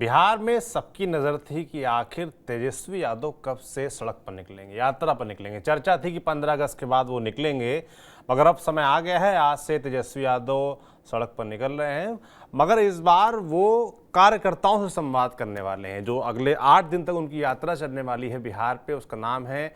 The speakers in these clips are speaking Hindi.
बिहार में सबकी नज़र थी कि आखिर तेजस्वी यादव कब से सड़क पर निकलेंगे, यात्रा पर निकलेंगे। चर्चा थी कि 15 अगस्त के बाद वो निकलेंगे, मगर अब समय आ गया है। आज से तेजस्वी यादव सड़क पर निकल रहे हैं, मगर इस बार वो कार्यकर्ताओं से संवाद करने वाले हैं। जो अगले 8 दिन तक उनकी यात्रा चलने वाली है बिहार पे, उसका नाम है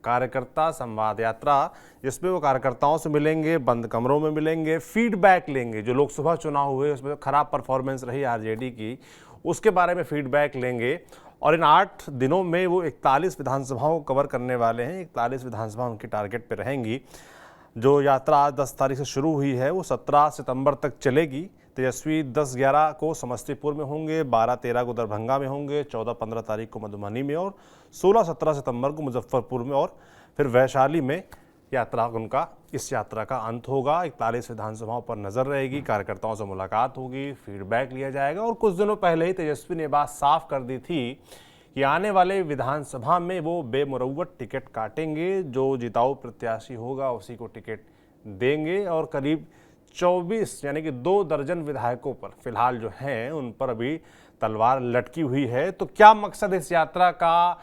कार्यकर्ता संवाद यात्रा, जिसमें वो कार्यकर्ताओं से मिलेंगे, बंद कमरों में मिलेंगे, फीडबैक लेंगे। जो लोकसभा चुनाव हुए उसमें खराब परफॉर्मेंस रही आरजेडी की, उसके बारे में फीडबैक लेंगे। और इन 8 दिनों में वो 41 विधानसभाओं को कवर करने वाले हैं। 41 विधानसभा उनकी टारगेट पे रहेंगी। जो यात्रा आज 10 तारीख से शुरू हुई है वो 17 सितंबर तक चलेगी। तेजस्वी 10-11 को समस्तीपुर में होंगे, 12-13 को दरभंगा में होंगे, 14-15 तारीख को मधुबनी में और 16-17 सितंबर को मुजफ्फरपुर में और फिर वैशाली में यात्रा उनका इस यात्रा का अंत होगा। 41 विधानसभाओं पर नज़र रहेगी, कार्यकर्ताओं से मुलाकात होगी, फीडबैक लिया जाएगा। और कुछ दिनों पहले ही तेजस्वी ने बात साफ कर दी थी कि आने वाले विधानसभा में वो बेमुरव्वत टिकट काटेंगे, जो जिताऊ प्रत्याशी होगा उसी को टिकट देंगे। और करीब 24 यानी कि 2 दर्जन विधायकों पर फिलहाल जो हैं उन पर अभी तलवार लटकी हुई है। तो क्या मकसद इस यात्रा का,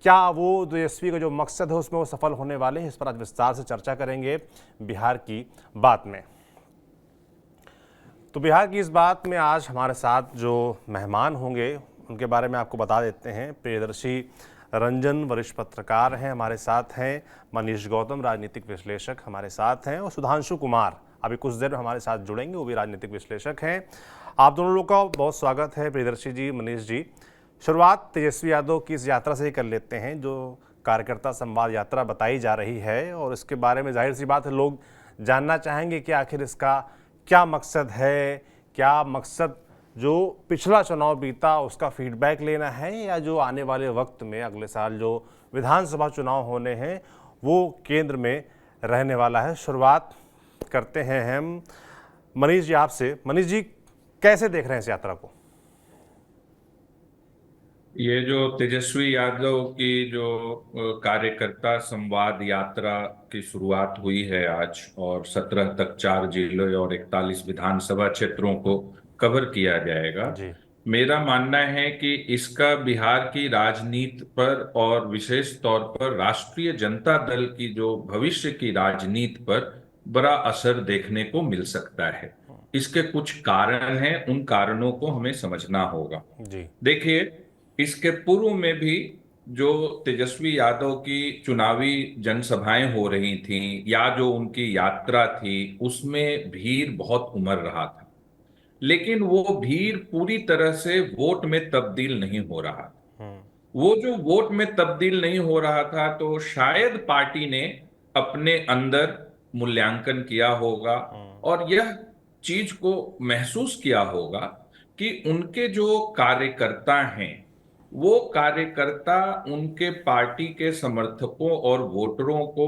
क्या वो तेजस्वी का जो मकसद है उसमें वो सफल होने वाले हैं, इस पर आज विस्तार से चर्चा करेंगे बिहार की बात में। तो बिहार की इस बात में आज हमारे साथ जो मेहमान होंगे उनके बारे में आपको बता देते हैं। प्रियदर्शी रंजन वरिष्ठ पत्रकार हैं, हमारे साथ हैं। मनीष गौतम राजनीतिक विश्लेषक हमारे साथ हैं और सुधांशु कुमार अभी कुछ देर में हमारे साथ जुड़ेंगे, वो भी राजनीतिक विश्लेषक हैं। आप दोनों लोगों का बहुत स्वागत है, प्रियदर्शी जी, मनीष जी। शुरुआत तेजस्वी यादव की इस यात्रा से ही कर लेते हैं, जो कार्यकर्ता संवाद यात्रा बताई जा रही है। और इसके बारे में जाहिर सी बात है लोग जानना चाहेंगे कि आखिर इसका क्या मकसद है। क्या मकसद जो पिछला चुनाव बीता उसका फीडबैक लेना है, या जो आने वाले वक्त में अगले साल जो विधानसभा चुनाव होने हैं वो केंद्र में रहने वाला है। शुरुआत करते हैं हम मनीष जी आपसे। मनीष जी, कैसे देख रहे हैं इस यात्रा को? ये जो तेजस्वी यादव की जो कार्यकर्ता संवाद यात्रा की शुरुआत हुई है आज, और 17 तक 4 जिलों और 41 विधानसभा क्षेत्रों को कवर किया जाएगा। जी मेरा मानना है कि इसका बिहार की राजनीति पर और विशेष तौर पर राष्ट्रीय जनता दल की जो भविष्य की राजनीति पर बड़ा असर देखने को मिल सकता है। इसके कुछ कारण हैं, उन कारणों को हमें समझना होगा। जी देखिए, इसके पूर्व में भी जो तेजस्वी यादव की चुनावी जनसभाएं हो रही थीं या जो उनकी यात्रा थी, उसमें भीड़ बहुत उमड़ रहा था, लेकिन वो भीड़ पूरी तरह से वोट में तब्दील नहीं हो रहा था। वो जो वोट में तब्दील नहीं हो रहा था, तो शायद पार्टी ने अपने अंदर मूल्यांकन किया होगा और यह चीज को महसूस किया होगा कि उनके जो कार्यकर्ता हैं, वो कार्यकर्ता उनके पार्टी के समर्थकों और वोटरों को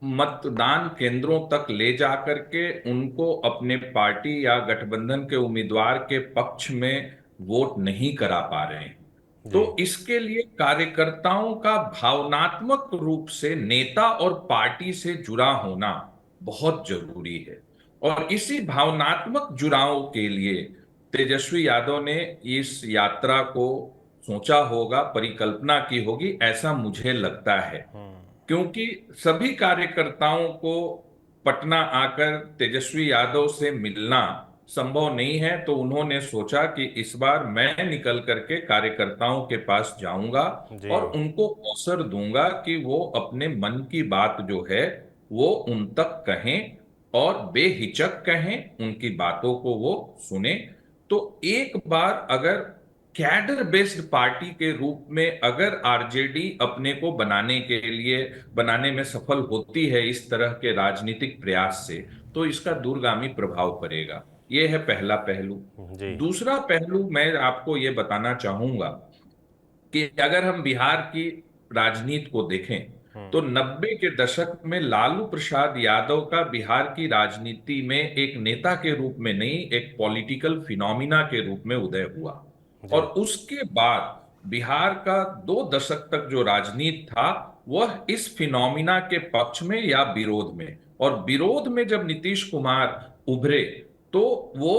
मतदान केंद्रों तक ले जाकर के उनको अपने पार्टी या गठबंधन के उम्मीदवार के पक्ष में वोट नहीं करा पा रहे हैं। तो जी इसके लिए कार्यकर्ताओं का भावनात्मक रूप से नेता और पार्टी से जुड़ा होना बहुत जरूरी है। और इसी भावनात्मक जुड़ाव के लिए तेजस्वी यादव ने इस यात्रा को सोचा होगा, परिकल्पना की होगी, ऐसा मुझे लगता है। क्योंकि सभी कार्यकर्ताओं को पटना आकर तेजस्वी यादव से मिलना संभव नहीं है, तो उन्होंने सोचा कि इस बार मैं निकल करके कार्यकर्ताओं के पास जाऊंगा जी और उनको अवसर दूंगा कि वो अपने मन की बात जो है वो उन तक कहें और बेहिचक कहें, उनकी बातों को वो सुने। तो एक बार अगर कैडर बेस्ड पार्टी के रूप में अगर आरजेडी अपने को बनाने में सफल होती है इस तरह के राजनीतिक प्रयास से, तो इसका दूरगामी प्रभाव पड़ेगा। यह है पहला पहलू। जी दूसरा पहलू मैं आपको यह बताना चाहूंगा कि अगर हम बिहार की राजनीति को देखें, तो 90 के दशक में लालू प्रसाद यादव का बिहार की राजनीति में एक नेता के रूप में नहीं, एक पॉलिटिकल फिनोमिना के रूप में उदय हुआ। और जी उसके बाद बिहार का 2 दशक तक जो राजनीति था वह इस फिनोमिना के पक्ष में या विरोध में, और विरोध में जब नीतीश कुमार उभरे तो वो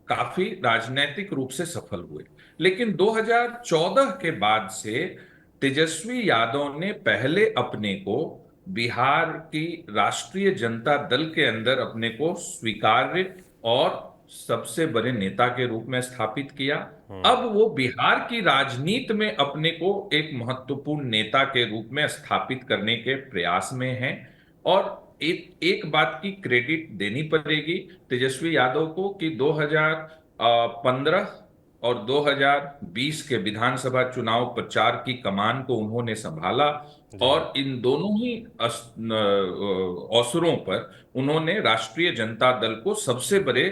काफी राजनीतिक रूप से सफल हुए। लेकिन 2014 के बाद से तेजस्वी यादव ने पहले अपने को बिहार की राष्ट्रीय जनता दल के अंदर अपने को स्वीकार्य और सबसे बड़े नेता के रूप में स्थापित किया। अब वो बिहार की राजनीति में अपने को एक महत्वपूर्ण नेता के रूप में स्थापित करने के प्रयास में हैं। और एक एक बात की क्रेडिट देनी पड़ेगी तेजस्वी यादव को कि 2015 और 2020 के विधानसभा चुनाव प्रचार की कमान को उन्होंने संभाला। जी। और इन दोनों ही अवसरों पर उन्होंने राष्ट्रीय जनता दल को सबसे बड़े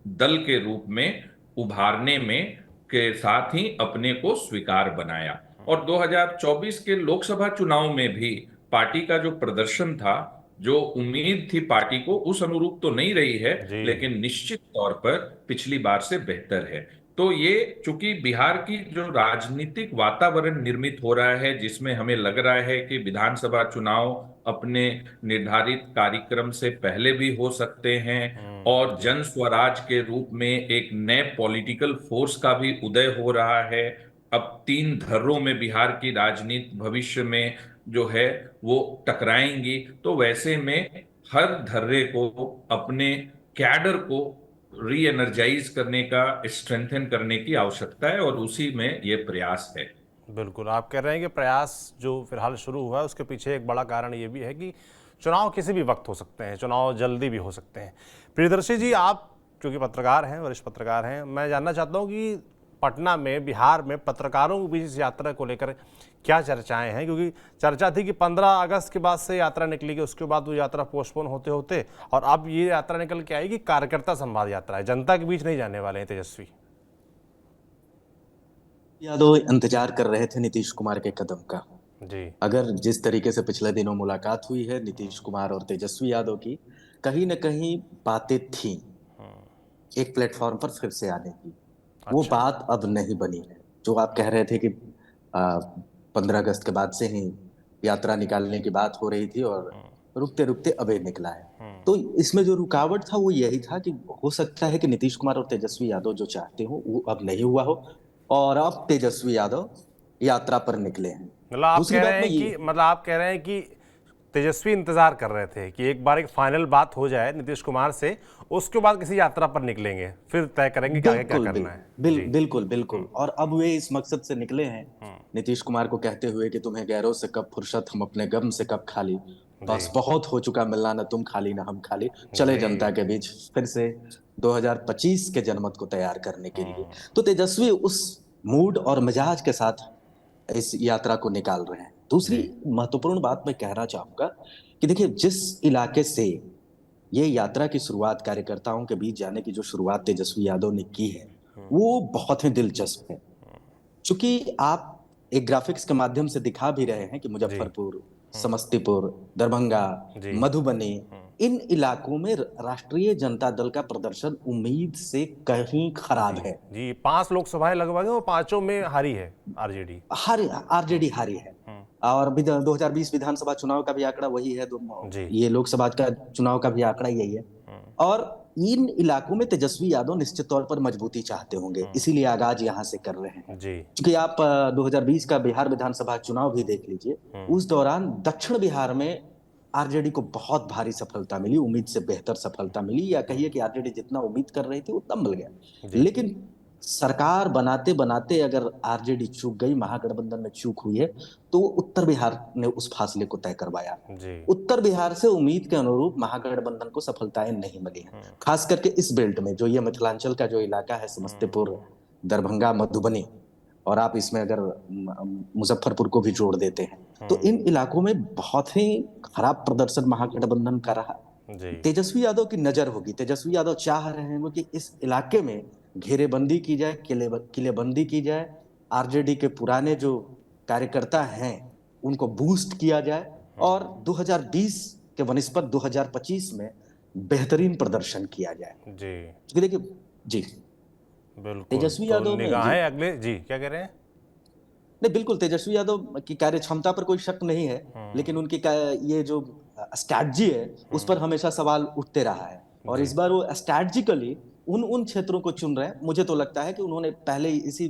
दल के रूप में उभारने में के साथ ही अपने को स्वीकार बनाया। और 2024 के लोकसभा चुनाव में भी पार्टी का जो प्रदर्शन था, जो उम्मीद थी पार्टी को, उस अनुरूप तो नहीं रही है, जी। लेकिन निश्चित तौर पर पिछली बार से बेहतर है। तो ये चूंकि बिहार की जो राजनीतिक वातावरण निर्मित हो रहा है, जिसमें हमें लग रहा है कि विधानसभा चुनाव अपने निर्धारित कार्यक्रम से पहले भी हो सकते हैं और जन स्वराज के रूप में एक नए पॉलिटिकल फोर्स का भी उदय हो रहा है। अब तीन धर्रों में बिहार की राजनीति भविष्य में जो है वो टकराएंगी, तो वैसे में हर धर्रे को अपने कैडर को री एनर्जाइज करने का, स्ट्रेंथन करने की आवश्यकता है और उसी में ये प्रयास है। बिल्कुल, आप कह रहे हैं कि प्रयास जो फिलहाल शुरू हुआ है उसके पीछे एक बड़ा कारण ये भी है कि चुनाव किसी भी वक्त हो सकते हैं, चुनाव जल्दी भी हो सकते हैं। प्रियदर्शी जी, आप चूँकि पत्रकार हैं, वरिष्ठ पत्रकार हैं, मैं जानना चाहता हूँ कि पटना में, बिहार में पत्रकारों के बीच इस यात्रा को लेकर क्या चर्चाएं हैं? क्योंकि चर्चा थी कि 15 अगस्त के बाद से यात्रा निकलेगी, उसके बाद वो यात्रा पोस्टपोन होते होते और अब ये यात्रा निकल के आएगी कार्यकर्ता संवाद यात्रा है, जनता के बीच नहीं जाने वाले हैं तेजस्वी। यादव इंतजार कर रहे थे नीतीश कुमार के कदम का। जी। अगर जिस तरीके से पिछले दिनों मुलाकात हुई है नीतीश कुमार और तेजस्वी यादव की, कहीं न कहीं बातें थी एक प्लेटफॉर्म पर फिर से आने की। वो अच्छा। बात अब नहीं बनी है। जो आप कह रहे थे कि 15 अगस्त के बाद से ही यात्रा निकालने की बात हो रही थी और रुकते रुकते अबे निकला है। तो इसमें जो रुकावट था वो यही था कि हो सकता है कि नीतीश कुमार और तेजस्वी यादव जो चाहते हो वो अब नहीं हुआ हो और अब तेजस्वी यादव यात्रा पर निकले हैं। मतलब आप दूसरी कह बात रहे मैं हैं ये कि आप कह रहे हैं कि तेजस्वी इंतजार कर रहे थे कि एक बार एक फाइनल बात हो जाए नीतीश कुमार से, उसके बाद किसी यात्रा पर निकलेंगे, फिर तय करेंगे कि आगे क्या बिल्कुल करना है। जी। बिल्कुल बिल्कुल। और अब वे इस मकसद से निकले हैं नीतीश कुमार को कहते हुए कि तुम्हें गैरों से कब फुर्सत, हम अपने गम से कब खाली, जी। बस बहुत हो चुका मिलना, न तुम खाली न हम खाली, चले जनता जी। के बीच फिर से 2025 के जनमत को तैयार करने के लिए। तो तेजस्वी उस मूड और मिजाज के साथ इस यात्रा को निकाल रहे हैं। दूसरी जी। महत्वपूर्ण बात मैं कहना चाहूंगा कि देखिए, जिस इलाके से ये यात्रा की शुरुआत, कार्यकर्ताओं के बीच जाने की जो शुरुआत तेजस्वी यादव ने की है, वो बहुत ही दिलचस्प है। चूंकि आप एक ग्राफिक्स के माध्यम से दिखा भी रहे हैं कि जी। मुजफ्फरपुर, समस्तीपुर, दरभंगा, जी। मधुबनी, इन इलाकों में राष्ट्रीय जनता दल का प्रदर्शन उम्मीद से कहीं खराब जी। है। जी, 5 लोकसभाएं लगभग हैं और पांचों में हारी है आरजेडी। हारी, आरजेडी हारी है। और 2020 विधानसभा चुनाव का भी आंकड़ा वही है, जी। ये लोकसभा का चुनाव का भी आंकड़ा यही है। और इन इलाकों में तेजस्वी यादव निश्चित तौर पर मजबूती चाहते होंगे, इसीलिए आगाज यहां से कर रहे हैं। जी। क्योंकि आप 2020 का बिहार विधानसभा चुनाव भी देख लीजिए, उस दौरान दक्षिण बिहार में आरजेडी को बहुत भारी सफलता मिली, उम्मीद से बेहतर सफलता मिली, या कहिए कि आरजेडी जितना उम्मीद कर रही थी उतना मिल गया। जी। लेकिन सरकार बनाते बनाते अगर आरजेडी चूक गई, महागठबंधन में चूक हुई है, तो उत्तर बिहार ने उस फासले को तय करवाया। जी। उत्तर बिहार से उम्मीद के अनुरूप महागठबंधन को सफलताएं नहीं मिली हैं, खास करके इस बेल्ट में, जो ये मिथिलांचल का जो इलाका है, समस्तीपुर, दरभंगा, मधुबनी, और आप इसमें अगर मुजफ्फरपुर को भी जोड़ देते हैं, तो इन इलाकों में बहुत ही खराब प्रदर्शन महागठबंधन का रहा। जी। तेजस्वी यादव की नजर होगी, तेजस्वी यादव चाह रहे हैं कि इस इलाके में घेरेबंदी की जाए, किलेबंदी की जाए, आरजेडी के पुराने जो कार्यकर्ता हैं उनको बूस्ट किया जाए और 2020 के वनिस्पत 2025 में बेहतरीन प्रदर्शन किया जाए। जी। क्योंकि देखिए जी, बिल्कुल, तेजस्वी तो यादव में जी निगाहें अगले, जी क्या कह रहे हैं? नहीं, बिल्कुल तेजस्वी यादव की कार्य क्षमता पर कोई शक नहीं है, लेकिन उनकी ये जो स्ट्रैटेजी है उस पर हमेशा सवाल उठते रहा है। और जी। इस बार वो स्ट्रैटेजिकली उन उन क्षेत्रों को चुन रहे हैं। मुझे तो लगता है कि उन्होंने पहले ही इसी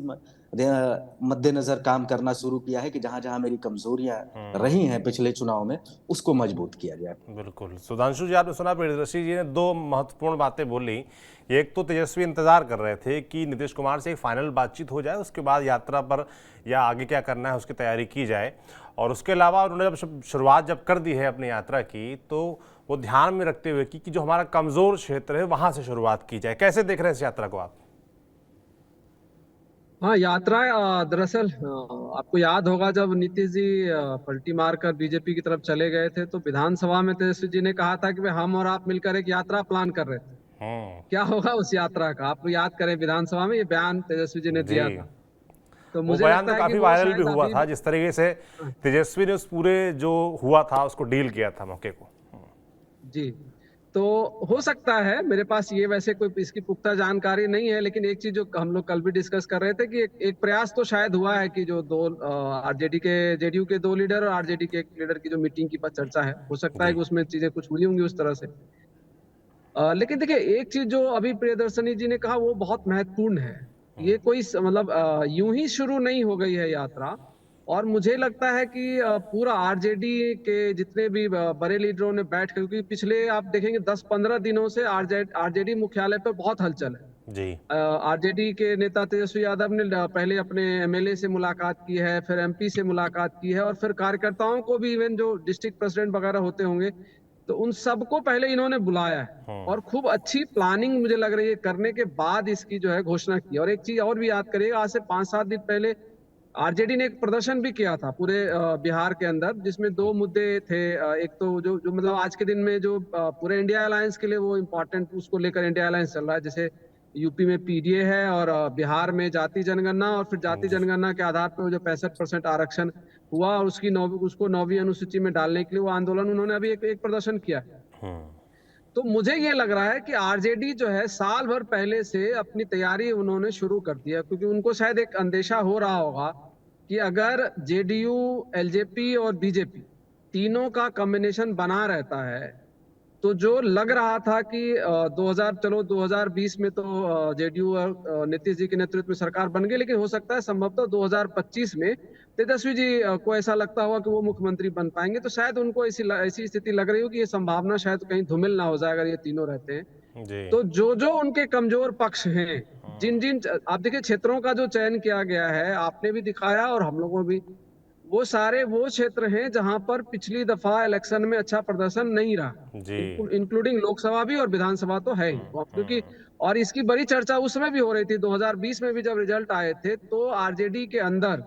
मद्देनजर काम करना शुरू किया है कि जहां जहां मेरी कमजोरियां रही हैं पिछले चुनाव में उसको मजबूत किया जाए। बिल्कुल। सुधांशु जी, आपने सुना प्रियदर्शी जी ने दो महत्वपूर्ण बातें बोली। एक तो तेजस्वी इंतजार कर रहे थे कि नीतीश कुमार से एक फाइनल बातचीत हो जाए, उसके बाद यात्रा पर या आगे क्या करना है उसकी तैयारी की जाए, और उसके अलावा उन्होंने जब शुरुआत कर दी है अपनी यात्रा की, तो वो ध्यान में रखते हुए कि जो हमारा कमजोर क्षेत्र है वहां से शुरुआत की जाए। कैसे देख रहे हैं इस यात्रा को आप? हाँ, यात्रा दरअसल आपको याद होगा जब नीतीश जी पलटी मारकर बीजेपी की तरफ चले गए थे तो विधानसभा में तेजस्वी जी ने कहा था कि भाई हम और आप मिलकर एक यात्रा प्लान कर रहे थे। क्या होगा उस यात्रा का, आप याद करें विधानसभा में ये बयान तेजस्वी जी ने दिया जी, था। तो वो मुझे बयान लगता तो है कि काफी वो वायरल भी शायद हुआ अभी था, जिस तरीके से तेजस्वी ने उस पूरे जो हुआ था उसको डील किया था मौके को। जी, तो हो सकता है, मेरे पास ये वैसे कोई इसकी पुख्ता जानकारी नहीं है, लेकिन एक चीज जो हम लोग कल भी डिस्कस कर रहे थे कि एक प्रयास तो शायद हुआ है कि जो दो जेडीयू के दो लीडर और आरजेडी के एक लीडर की जो मीटिंग की चर्चा है, हो सकता है जी। कि उसमें चीजें कुछ हुई होंगी उस तरह से। लेकिन देखिए, एक चीज जो अभी प्रियदर्शनी जी ने कहा वो बहुत महत्वपूर्ण है। ये कोई मतलब यूं ही शुरू नहीं हो गई है यात्रा, और मुझे लगता है कि पूरा आरजेडी के जितने भी बड़े लीडरों ने बैठ के, क्योंकि पिछले आप देखेंगे 10-15 दिनों से आरजेडी मुख्यालय पर बहुत हलचल है। जी। आरजेडी के नेता तेजस्वी यादव ने पहले अपने एमएलए से मुलाकात की है, फिर एमपी से मुलाकात की है, और फिर कार्यकर्ताओं को भी, इवन जो डिस्ट्रिक्ट प्रेसिडेंट वगैरह होते होंगे, तो उन सबको पहले इन्होंने बुलाया है और खूब अच्छी प्लानिंग मुझे लग रही है करने के बाद इसकी जो है घोषणा की। और एक चीज और भी याद करिएगा, आज से 5-7 दिन पहले आरजेडी ने एक प्रदर्शन भी किया था पूरे बिहार के अंदर, जिसमें दो मुद्दे थे। एक तो जो मतलब आज के दिन में जो पूरे इंडिया अलायंस के लिए वो इम्पोर्टेंट, उसको लेकर इंडिया अलायंस चल रहा है, जैसे यूपी में पीडीए है और बिहार में जाति जनगणना, और फिर जाति जनगणना के आधार पर जो 65% आरक्षण हुआ और उसको 9वीं अनुसूची में डालने के लिए वो आंदोलन उन्होंने अभी एक प्रदर्शन किया है। तो मुझे ये लग रहा है कि आरजेडी जो है साल भर पहले से अपनी तैयारी उन्होंने शुरू कर दिया, क्योंकि उनको शायद एक अंदेशा हो रहा होगा कि अगर जेडीयू, एलजेपी और बीजेपी तीनों का कॉम्बिनेशन बना रहता है, तो जो लग रहा था कि 2020 में तो जेडीयू और नीतीश जी के नेतृत्व में सरकार बन गई, लेकिन हो सकता है संभवतः 2025 में तेजस्वी जी को ऐसा लगता होगा कि वो मुख्यमंत्री बन पाएंगे। तो शायद उनको ऐसी स्थिति लग रही हो कि ये संभावना शायद कहीं धूमिल ना हो जाए अगर ये तीनों रहते हैं। जी। तो जो उनके कमजोर पक्ष हैं, जिन जिन आप देखिए क्षेत्रों का जो चयन किया गया है, आपने भी दिखाया और हम लोगों भी, वो सारे वो क्षेत्र हैं जहां पर पिछली दफा इलेक्शन में अच्छा प्रदर्शन नहीं रहा, जी। इंक्लूडिंग लोकसभा भी और विधानसभा तो है ही, क्योंकि और इसकी बड़ी चर्चा उसमें भी हो रही थी 2020 में भी जब रिजल्ट आए थे, तो आरजेडी के अंदर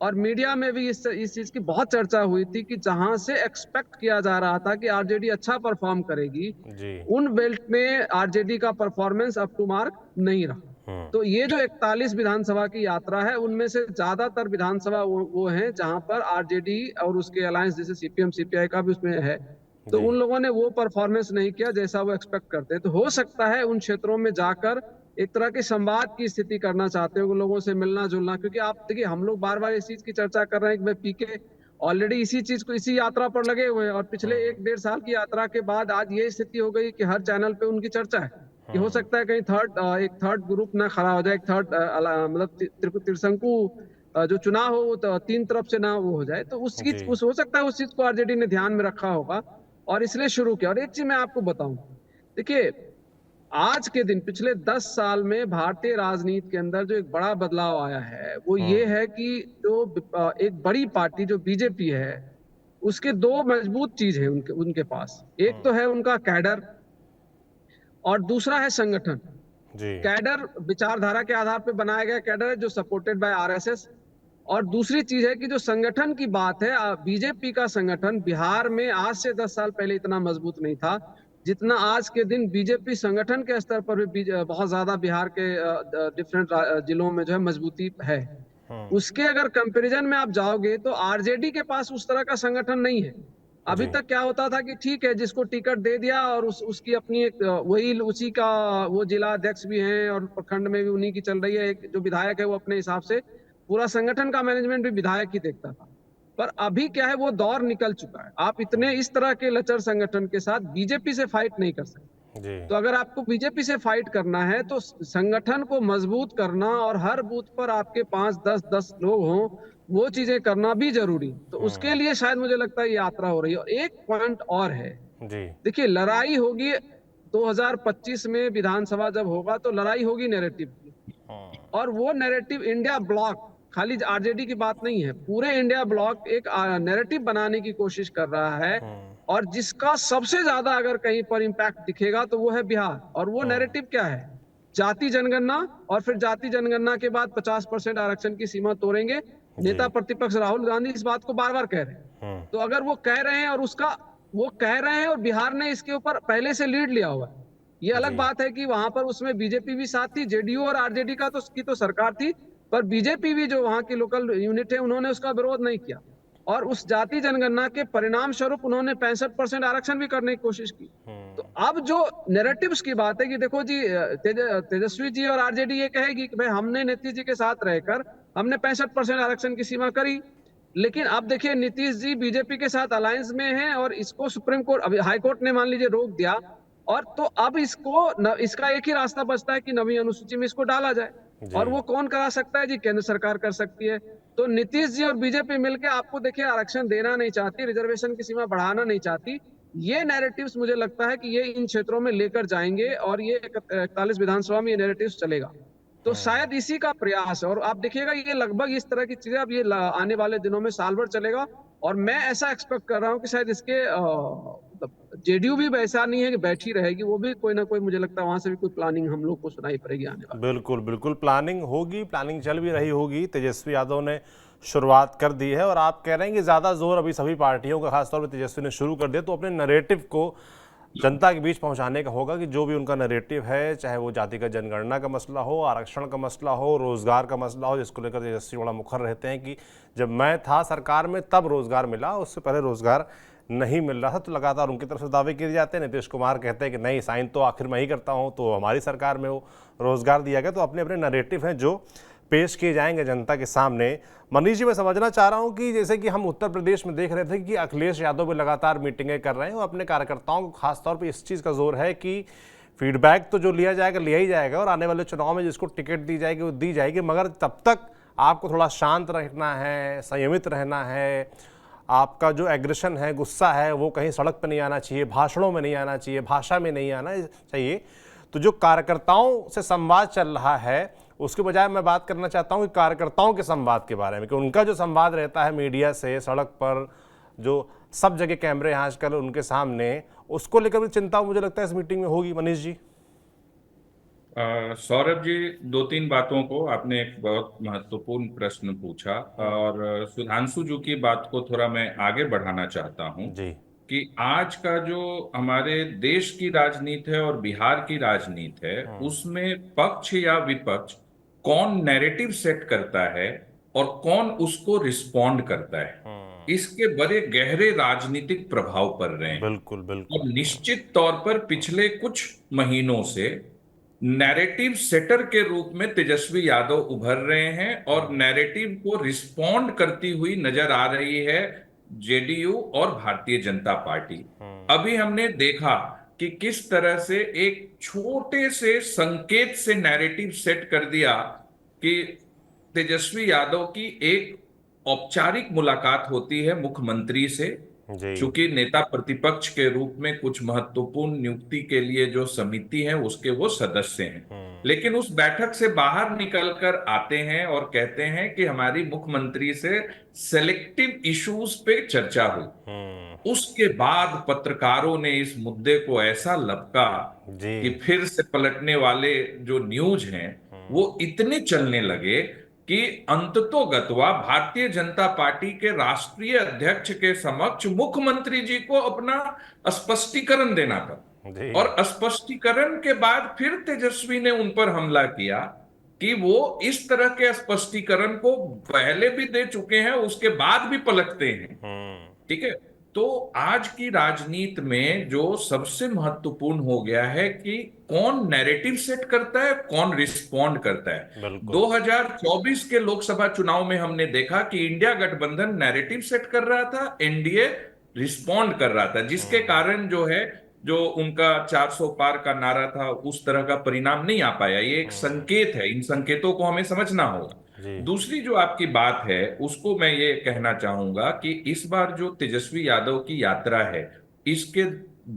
और मीडिया में भी इस चीज की बहुत चर्चा हुई थी कि जहां से एक्सपेक्ट किया जा रहा था कि आरजेडी अच्छा परफॉर्म करेगी, जी। उन बेल्ट में आरजेडी का परफॉर्मेंस अप टू मार्क नहीं रहा। तो ये जो 41 विधानसभा की यात्रा है, उनमें से ज्यादातर विधानसभा वो हैं जहां पर आरजेडी और उसके अलायंस जैसे सीपीएम सीपीआई का भी उसमें है, तो उन लोगों ने वो परफॉर्मेंस नहीं किया जैसा वो एक्सपेक्ट करते हैं। तो हो सकता है उन क्षेत्रों में जाकर एक तरह के संवाद की स्थिति करना चाहते हो, लोगों से मिलना जुलना, क्योंकि आप देखिए हम लोग बार बार इस चीज की चर्चा कर रहे हैं कि भाई पीके ऑलरेडी इसी यात्रा पर लगे हुए हैं, और पिछले 1-1.5 साल की यात्रा के बाद आज ये स्थिति हो गई कि हर चैनल पे उनकी चर्चा है कि हो सकता है कहीं एक थर्ड ग्रुप ना खड़ा हो जाए, एक थर्ड मतलब त्रिशंकु जो चुनाव हो वो तो 3 तरफ से ना वो हो जाए। तो हो सकता है उस चीज को आरजेडी ने ध्यान में रखा होगा और इसलिए शुरू किया। और एक चीज मैं आपको बताऊं, देखिए आज के दिन पिछले 10 साल में भारतीय राजनीति के अंदर जो एक बड़ा बदलाव आया है वो ये है कि जो एक बड़ी पार्टी जो बीजेपी है, उसके दो मजबूत चीज है उनके पास। एक तो है उनका कैडर और दूसरा है संगठन। जी। कैडर विचारधारा के आधार पर बनाया गया कैडर है जो सपोर्टेड बाय आरएसएस, और दूसरी चीज है कि जो संगठन की बात है, बीजेपी का संगठन बिहार में आज से 10 साल पहले इतना मजबूत नहीं था जितना आज के दिन बीजेपी संगठन के स्तर पर भी बहुत ज्यादा बिहार के डिफरेंट जिलों में जो है मजबूती है। उसके अगर कंपैरिजन में आप जाओगे तो आरजेडी के पास उस तरह का संगठन नहीं है। अभी तक क्या होता था कि ठीक है जिसको टिकट दे दिया और उसकी अपनी एक वही उसी का वो जिला अध्यक्ष भी हैं और प्रखंड में भी उन्हीं की चल रही है, एक जो विधायक है वो अपने हिसाब से पूरा संगठन का मैनेजमेंट भी विधायक ही देखता था। पर अभी क्या है, वो दौर निकल चुका है। आप इतने इस तरह के लचर संगठन के साथ बीजेपी से फाइट नहीं कर सकते। जी। तो अगर आपको बीजेपी से फाइट करना है तो संगठन को मजबूत करना और हर बूथ पर आपके 5 10 10 लोग हों, वो चीजें करना भी जरूरी। तो उसके लिए शायद मुझे लगता है ये यात्रा हो रही है। और एक पॉइंट और है, जी। देखिए लड़ाई होगी 2025 में विधानसभा जब होगा, तो लड़ाई होगी नैरेटिव की। और वो नैरेटिव इंडिया ब्लॉक, खाली आरजेडी की बात नहीं है, पूरे इंडिया ब्लॉक एक नैरेटिव बनाने की कोशिश कर रहा है। और जिसका सबसे ज्यादा अगर कहीं पर इम्पैक्ट दिखेगा तो वो है बिहार। और वो नैरेटिव क्या है? जाति जनगणना, और फिर जाति जनगणना के बाद 50% आरक्षण की सीमा तोड़ेंगे। नेता प्रतिपक्ष राहुल गांधी इस बात को बार बार कह रहे हैं। तो अगर वो कह रहे हैं और वो कह रहे हैं और बिहार ने इसके ऊपर पहले से लीड लिया हुआ है, ये अलग बात है कि वहां पर उसमें बीजेपी भी साथ थी, जेडीयू और आरजेडी की तो सरकार थी, पर बीजेपी भी जो वहां की लोकल यूनिट है उन्होंने उसका विरोध नहीं किया। और उस जाति जनगणना के परिणाम स्वरूप उन्होंने 65% आरक्षण भी करने की कोशिश की। तो अब जो नैरेटिव्स की बात है कि देखो जी, तेजस्वी जी और आरजेडी ये कहेगी कि भाई हमने नीतीश जी के साथ रहकर हमने 65% आरक्षण की सीमा करी, लेकिन अब देखिए नीतीश जी बीजेपी के साथ अलायंस में हैं और इसको सुप्रीम कोर्ट, अभी हाई कोर्ट ने मान लीजिए रोक दिया। और तो अब इसका एक ही रास्ता बचता है कि नवीं अनुसूची में इसको डाला जाए। और वो कौन करा सकता है जी? केंद्र सरकार कर सकती है। तो नीतीश जी और बीजेपी मिलकर आपको देखिए आरक्षण देना नहीं चाहती, रिजर्वेशन की सीमा बढ़ाना नहीं चाहती। ये नैरेटिव्स मुझे लगता है कि ये इन क्षेत्रों में लेकर जाएंगे और ये 41 विधानसभा में ये नैरेटिव्स चलेगा। तो शायद इसी का प्रयास है। और आप देखिएगा ये लगभग इस तरह की चीजें अब ये आने वाले दिनों में साल भर चलेगा। और मैं ऐसा एक्सपेक्ट कर रहा हूँ कि शायद इसके जेडीयू भी वैसा नहीं है कि बैठी रहेगी, वो भी कोई ना कोई, मुझे लगता है वहां से भी कोई प्लानिंग हम लोग को सुनाई पड़ेगी आने वाले। बिल्कुल बिल्कुल प्लानिंग होगी, प्लानिंग चल भी रही होगी। तेजस्वी यादव ने शुरुआत कर दी है और आप कह रहे हैं कि ज़्यादा जोर अभी सभी पार्टियों का, खासतौर पर तेजस्वी ने शुरू कर दिया, तो अपने नैरेटिव को जनता के बीच पहुंचाने का होगा कि जो भी उनका नैरेटिव है, चाहे वो जाति का जनगणना का मसला हो, आरक्षण का मसला हो, रोजगार का मसला हो, जिसको लेकर तेजस्वी बड़ा मुखर रहते हैं कि जब मैं था सरकार में तब रोजगार मिला, उससे पहले रोजगार नहीं मिल रहा था। तो लगातार उनकी तरफ से दावे किए जाते हैं। नीतीश कुमार कहते हैं कि नहीं, साइन तो आखिर मैं ही करता हूं, तो हमारी सरकार में वो रोजगार दिया गया। तो अपने अपने नैरेटिव हैं जो पेश किए जाएंगे जनता के सामने। मनीष जी, मैं समझना चाह रहा हूं कि जैसे कि हम उत्तर प्रदेश में देख रहे थे कि अखिलेश यादव भी लगातार मीटिंगें कर रहे हैं और अपने कार्यकर्ताओं को खासतौर पर इस चीज़ का जोर है कि फीडबैक तो जो लिया जाएगा लिया ही जाएगा और आने वाले चुनाव में जिसको टिकट दी जाएगी वो दी जाएगी, मगर तब तक आपको थोड़ा शांत रहना है, संयमित रहना है। आपका जो एग्रेशन है, गुस्सा है, वो कहीं सड़क पर नहीं आना चाहिए, भाषणों में नहीं आना चाहिए, भाषा में नहीं आना चाहिए। तो जो कार्यकर्ताओं से संवाद चल रहा है उसके बजाय मैं बात करना चाहता हूं कि कार्यकर्ताओं के संवाद के बारे में, कि उनका जो संवाद रहता है मीडिया से, सड़क पर जो सब जगह कैमरे हैं आजकल उनके सामने, उसको लेकर भी चिंता मुझे लगता है इस मीटिंग में होगी। मनीष जी। सौरभ जी, दो तीन बातों को आपने एक बहुत महत्वपूर्ण प्रश्न पूछा और सुधांशु जी की बात को थोड़ा मैं आगे बढ़ाना चाहता हूं जी। कि आज का जो हमारे देश की राजनीति है और बिहार की राजनीति है, उसमें पक्ष या विपक्ष कौन नैरेटिव सेट करता है और कौन उसको रिस्पॉन्ड करता है, इसके बड़े गहरे राजनीतिक प्रभाव पड़ रहे हैं। बिल्कुल बिल्कुल। और निश्चित तौर पर पिछले कुछ महीनों से नैरेटिव सेटर के रूप में तेजस्वी यादव उभर रहे हैं और नैरेटिव को रिस्पॉन्ड करती हुई नजर आ रही है जेडीयू और भारतीय जनता पार्टी। अभी हमने देखा कि किस तरह से एक छोटे से संकेत से नैरेटिव सेट कर दिया कि तेजस्वी यादव की एक औपचारिक मुलाकात होती है मुख्यमंत्री से, चूंकि नेता प्रतिपक्ष के रूप में कुछ महत्वपूर्ण नियुक्ति के लिए जो समिति है उसके वो सदस्य हैं, लेकिन उस बैठक से बाहर निकलकर आते हैं और कहते हैं कि हमारी मुख्यमंत्री से सेलेक्टिव इश्यूज पे चर्चा हुई। उसके बाद पत्रकारों ने इस मुद्दे को ऐसा लपका कि फिर से पलटने वाले जो न्यूज हैं वो इतने चलने लगे कि अंततोगत्वा भारतीय जनता पार्टी के राष्ट्रीय अध्यक्ष के समक्ष मुख्यमंत्री जी को अपना स्पष्टीकरण देना पड़ा। और स्पष्टीकरण के बाद फिर तेजस्वी ने उन पर हमला किया कि वो इस तरह के स्पष्टीकरण को पहले भी दे चुके हैं, उसके बाद भी पलटते हैं। ठीक है, तो आज की राजनीति में जो सबसे महत्वपूर्ण हो गया है कि कौन नैरेटिव सेट करता है, कौन रिस्पॉन्ड करता है। 2024 के लोकसभा चुनाव में हमने देखा कि इंडिया गठबंधन नैरेटिव सेट कर रहा था, एनडीए रिस्पॉन्ड कर रहा था, जिसके कारण जो है जो उनका 400 पार का नारा था उस तरह का परिणाम नहीं आ पाया। ये एक संकेत है, इन संकेतों को हमें समझना होगा। जी दूसरी जो आपकी बात है उसको मैं ये कहना चाहूंगा कि इस बार जो तेजस्वी यादव की यात्रा है, इसके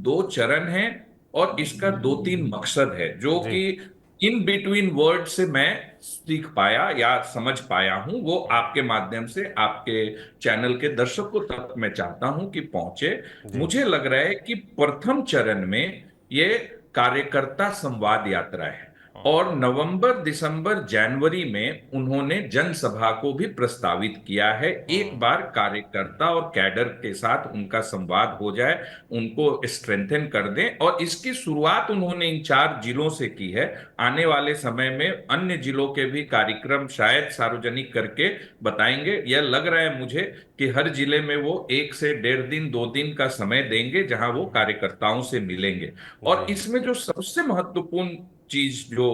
दो चरण हैं और इसका दो तीन मकसद है, जो जी कि इन बिटवीन वर्ड से मैं सीख पाया या समझ पाया हूं, वो आपके माध्यम से आपके चैनल के दर्शकों तक मैं चाहता हूं कि पहुंचे। जी मुझे लग रहा है कि प्रथम चरण में ये कार्यकर्ता संवाद यात्रा है और नवंबर, दिसंबर, जनवरी में उन्होंने जनसभा को भी प्रस्तावित किया है। एक बार कार्यकर्ता और कैडर के साथ उनका संवाद हो जाए, उनको स्ट्रेंथन कर दें, और इसकी शुरुआत उन्होंने इन 4 जिलों से की है। आने वाले समय में अन्य जिलों के भी कार्यक्रम शायद सार्वजनिक करके बताएंगे। यह लग रहा है मुझे कि हर जिले में वो 1 से 1.5 दिन 2 दिन का समय देंगे जहां वो कार्यकर्ताओं से मिलेंगे। और जी इसमें जो सबसे महत्वपूर्ण चीज जो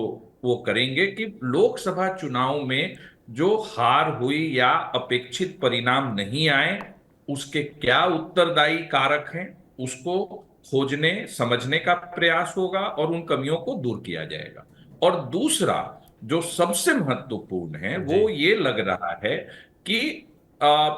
वो करेंगे कि लोकसभा चुनाव में जो हार हुई या अपेक्षित परिणाम नहीं आए, उसके क्या उत्तरदायी कारक हैं, उसको खोजने समझने का प्रयास होगा और उन कमियों को दूर किया जाएगा। और दूसरा जो सबसे महत्वपूर्ण है जी वो ये लग रहा है कि आ,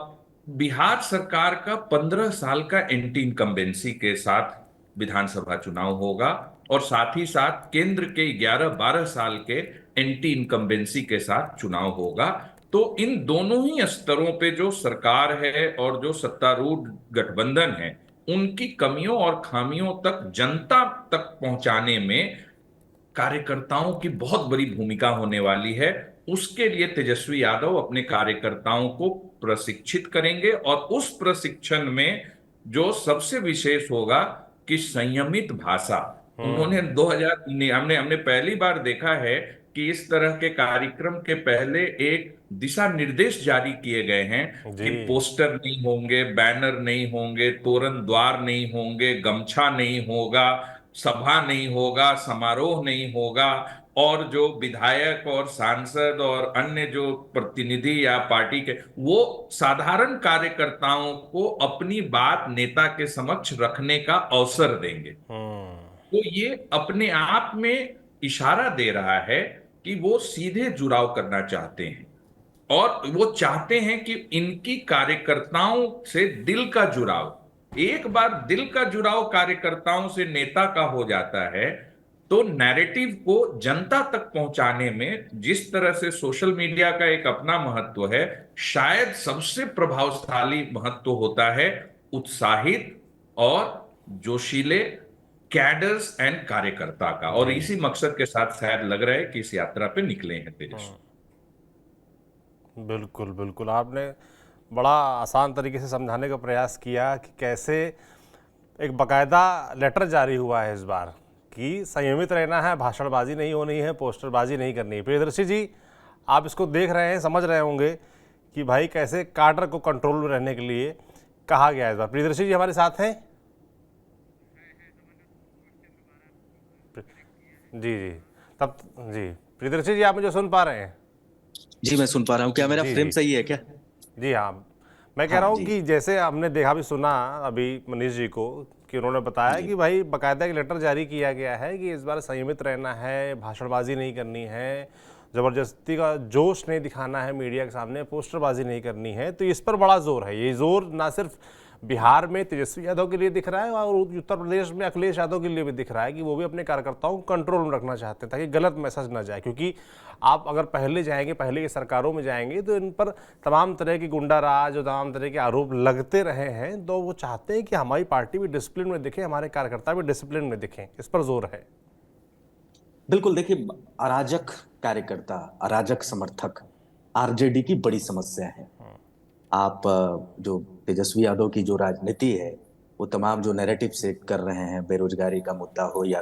बिहार सरकार का 15 साल का एंटी इनकम्बेंसी के साथ विधानसभा चुनाव होगा और साथ ही साथ केंद्र के 11-12 साल के एंटी इनकम्बेंसी के साथ चुनाव होगा। तो इन दोनों ही स्तरों पे जो सरकार है और जो सत्तारूढ़ गठबंधन है, उनकी कमियों और खामियों तक जनता तक पहुंचाने में कार्यकर्ताओं की बहुत बड़ी भूमिका होने वाली है। उसके लिए तेजस्वी यादव अपने कार्यकर्ताओं को प्रशिक्षित करेंगे और उस प्रशिक्षण में जो सबसे विशेष होगा कि संयमित भाषा। उन्होंने 2000 हमने हमने पहली बार देखा है कि इस तरह के कार्यक्रम के पहले एक दिशा निर्देश जारी किए गए हैं जी कि पोस्टर नहीं होंगे, बैनर नहीं होंगे, तोरण द्वार नहीं होंगे, गमछा नहीं होगा, सभा नहीं होगा, समारोह नहीं होगा, और जो विधायक और सांसद और अन्य जो प्रतिनिधि या पार्टी के, वो साधारण कार्यकर्ताओं को अपनी बात नेता के समक्ष रखने का अवसर देंगे। तो ये अपने आप में इशारा दे रहा है कि वो सीधे जुड़ाव करना चाहते हैं और वो चाहते हैं कि इनकी कार्यकर्ताओं से दिल का जुड़ाव, एक बार दिल का जुड़ाव कार्यकर्ताओं से नेता का हो जाता है तो नैरेटिव को जनता तक पहुंचाने में जिस तरह से सोशल मीडिया का एक अपना महत्व है, शायद सबसे प्रभावशाली महत्व होता है उत्साहित और जोशीले कैडर्स एंड कार्यकर्ता का। और जी इसी मकसद के साथ शायद लग रहा है कि इस यात्रा पे निकले हैं तेजस्वी। बिल्कुल बिल्कुल, आपने बड़ा आसान तरीके से समझाने का प्रयास किया कि कैसे एक बकायदा लेटर जारी हुआ है इस बार कि संयमित रहना है, भाषणबाजी नहीं होनी है, पोस्टरबाजी नहीं करनी है। प्रियदर्शी जी, आप इसको देख रहे हैं, समझ रहे होंगे कि भाई कैसे काडर को कंट्रोल में रहने के लिए कहा गया है इस बार। प्रियदर्शी जी हमारे साथ हैं? जी जी, तब जी प्रियदर्शी जी, आप मुझे सुन पा रहे हैं? जी मैं सुन पा रहा हूँ। क्या मेरा जी फ्रेम जी सही है क्या? जी हाँ, मैं कह हाँ रहा हूँ जी। कि जैसे हमने देखा भी, सुना अभी मनीष जी को कि उन्होंने बताया जी कि भाई बकायदा एक लेटर जारी किया गया है कि इस बार संयमित रहना है, भाषणबाजी नहीं करनी है, ज़बरदस्ती का जोश नहीं दिखाना है मीडिया के सामने, पोस्टरबाजी नहीं करनी है। तो इस पर बड़ा जोर है। ये जोर ना सिर्फ बिहार में तेजस्वी यादव के लिए दिख रहा है और उत्तर प्रदेश में अखिलेश यादव के लिए भी दिख रहा है कि वो भी अपने कार्यकर्ताओं को कंट्रोल में रखना चाहते हैं ताकि गलत मैसेज ना जाए। क्योंकि आप अगर पहले जाएंगे, पहले की सरकारों में जाएंगे, तो इन पर तमाम तरह की गुंडाराज और तमाम तरह के आरोप लगते रहे हैं। तो वो चाहते हैं कि हमारी पार्टी भी डिसिप्लिन में दिखे, हमारे कार्यकर्ता भी डिसिप्लिन में दिखें। इस पर जोर है। बिल्कुल, देखिए, अराजक कार्यकर्ता, अराजक समर्थक आरजेडी की बड़ी समस्या है। आप जो तेजस्वी यादव की जो राजनीति है, वो तमाम जो नैरेटिव सेट कर रहे हैं, बेरोजगारी का मुद्दा हो या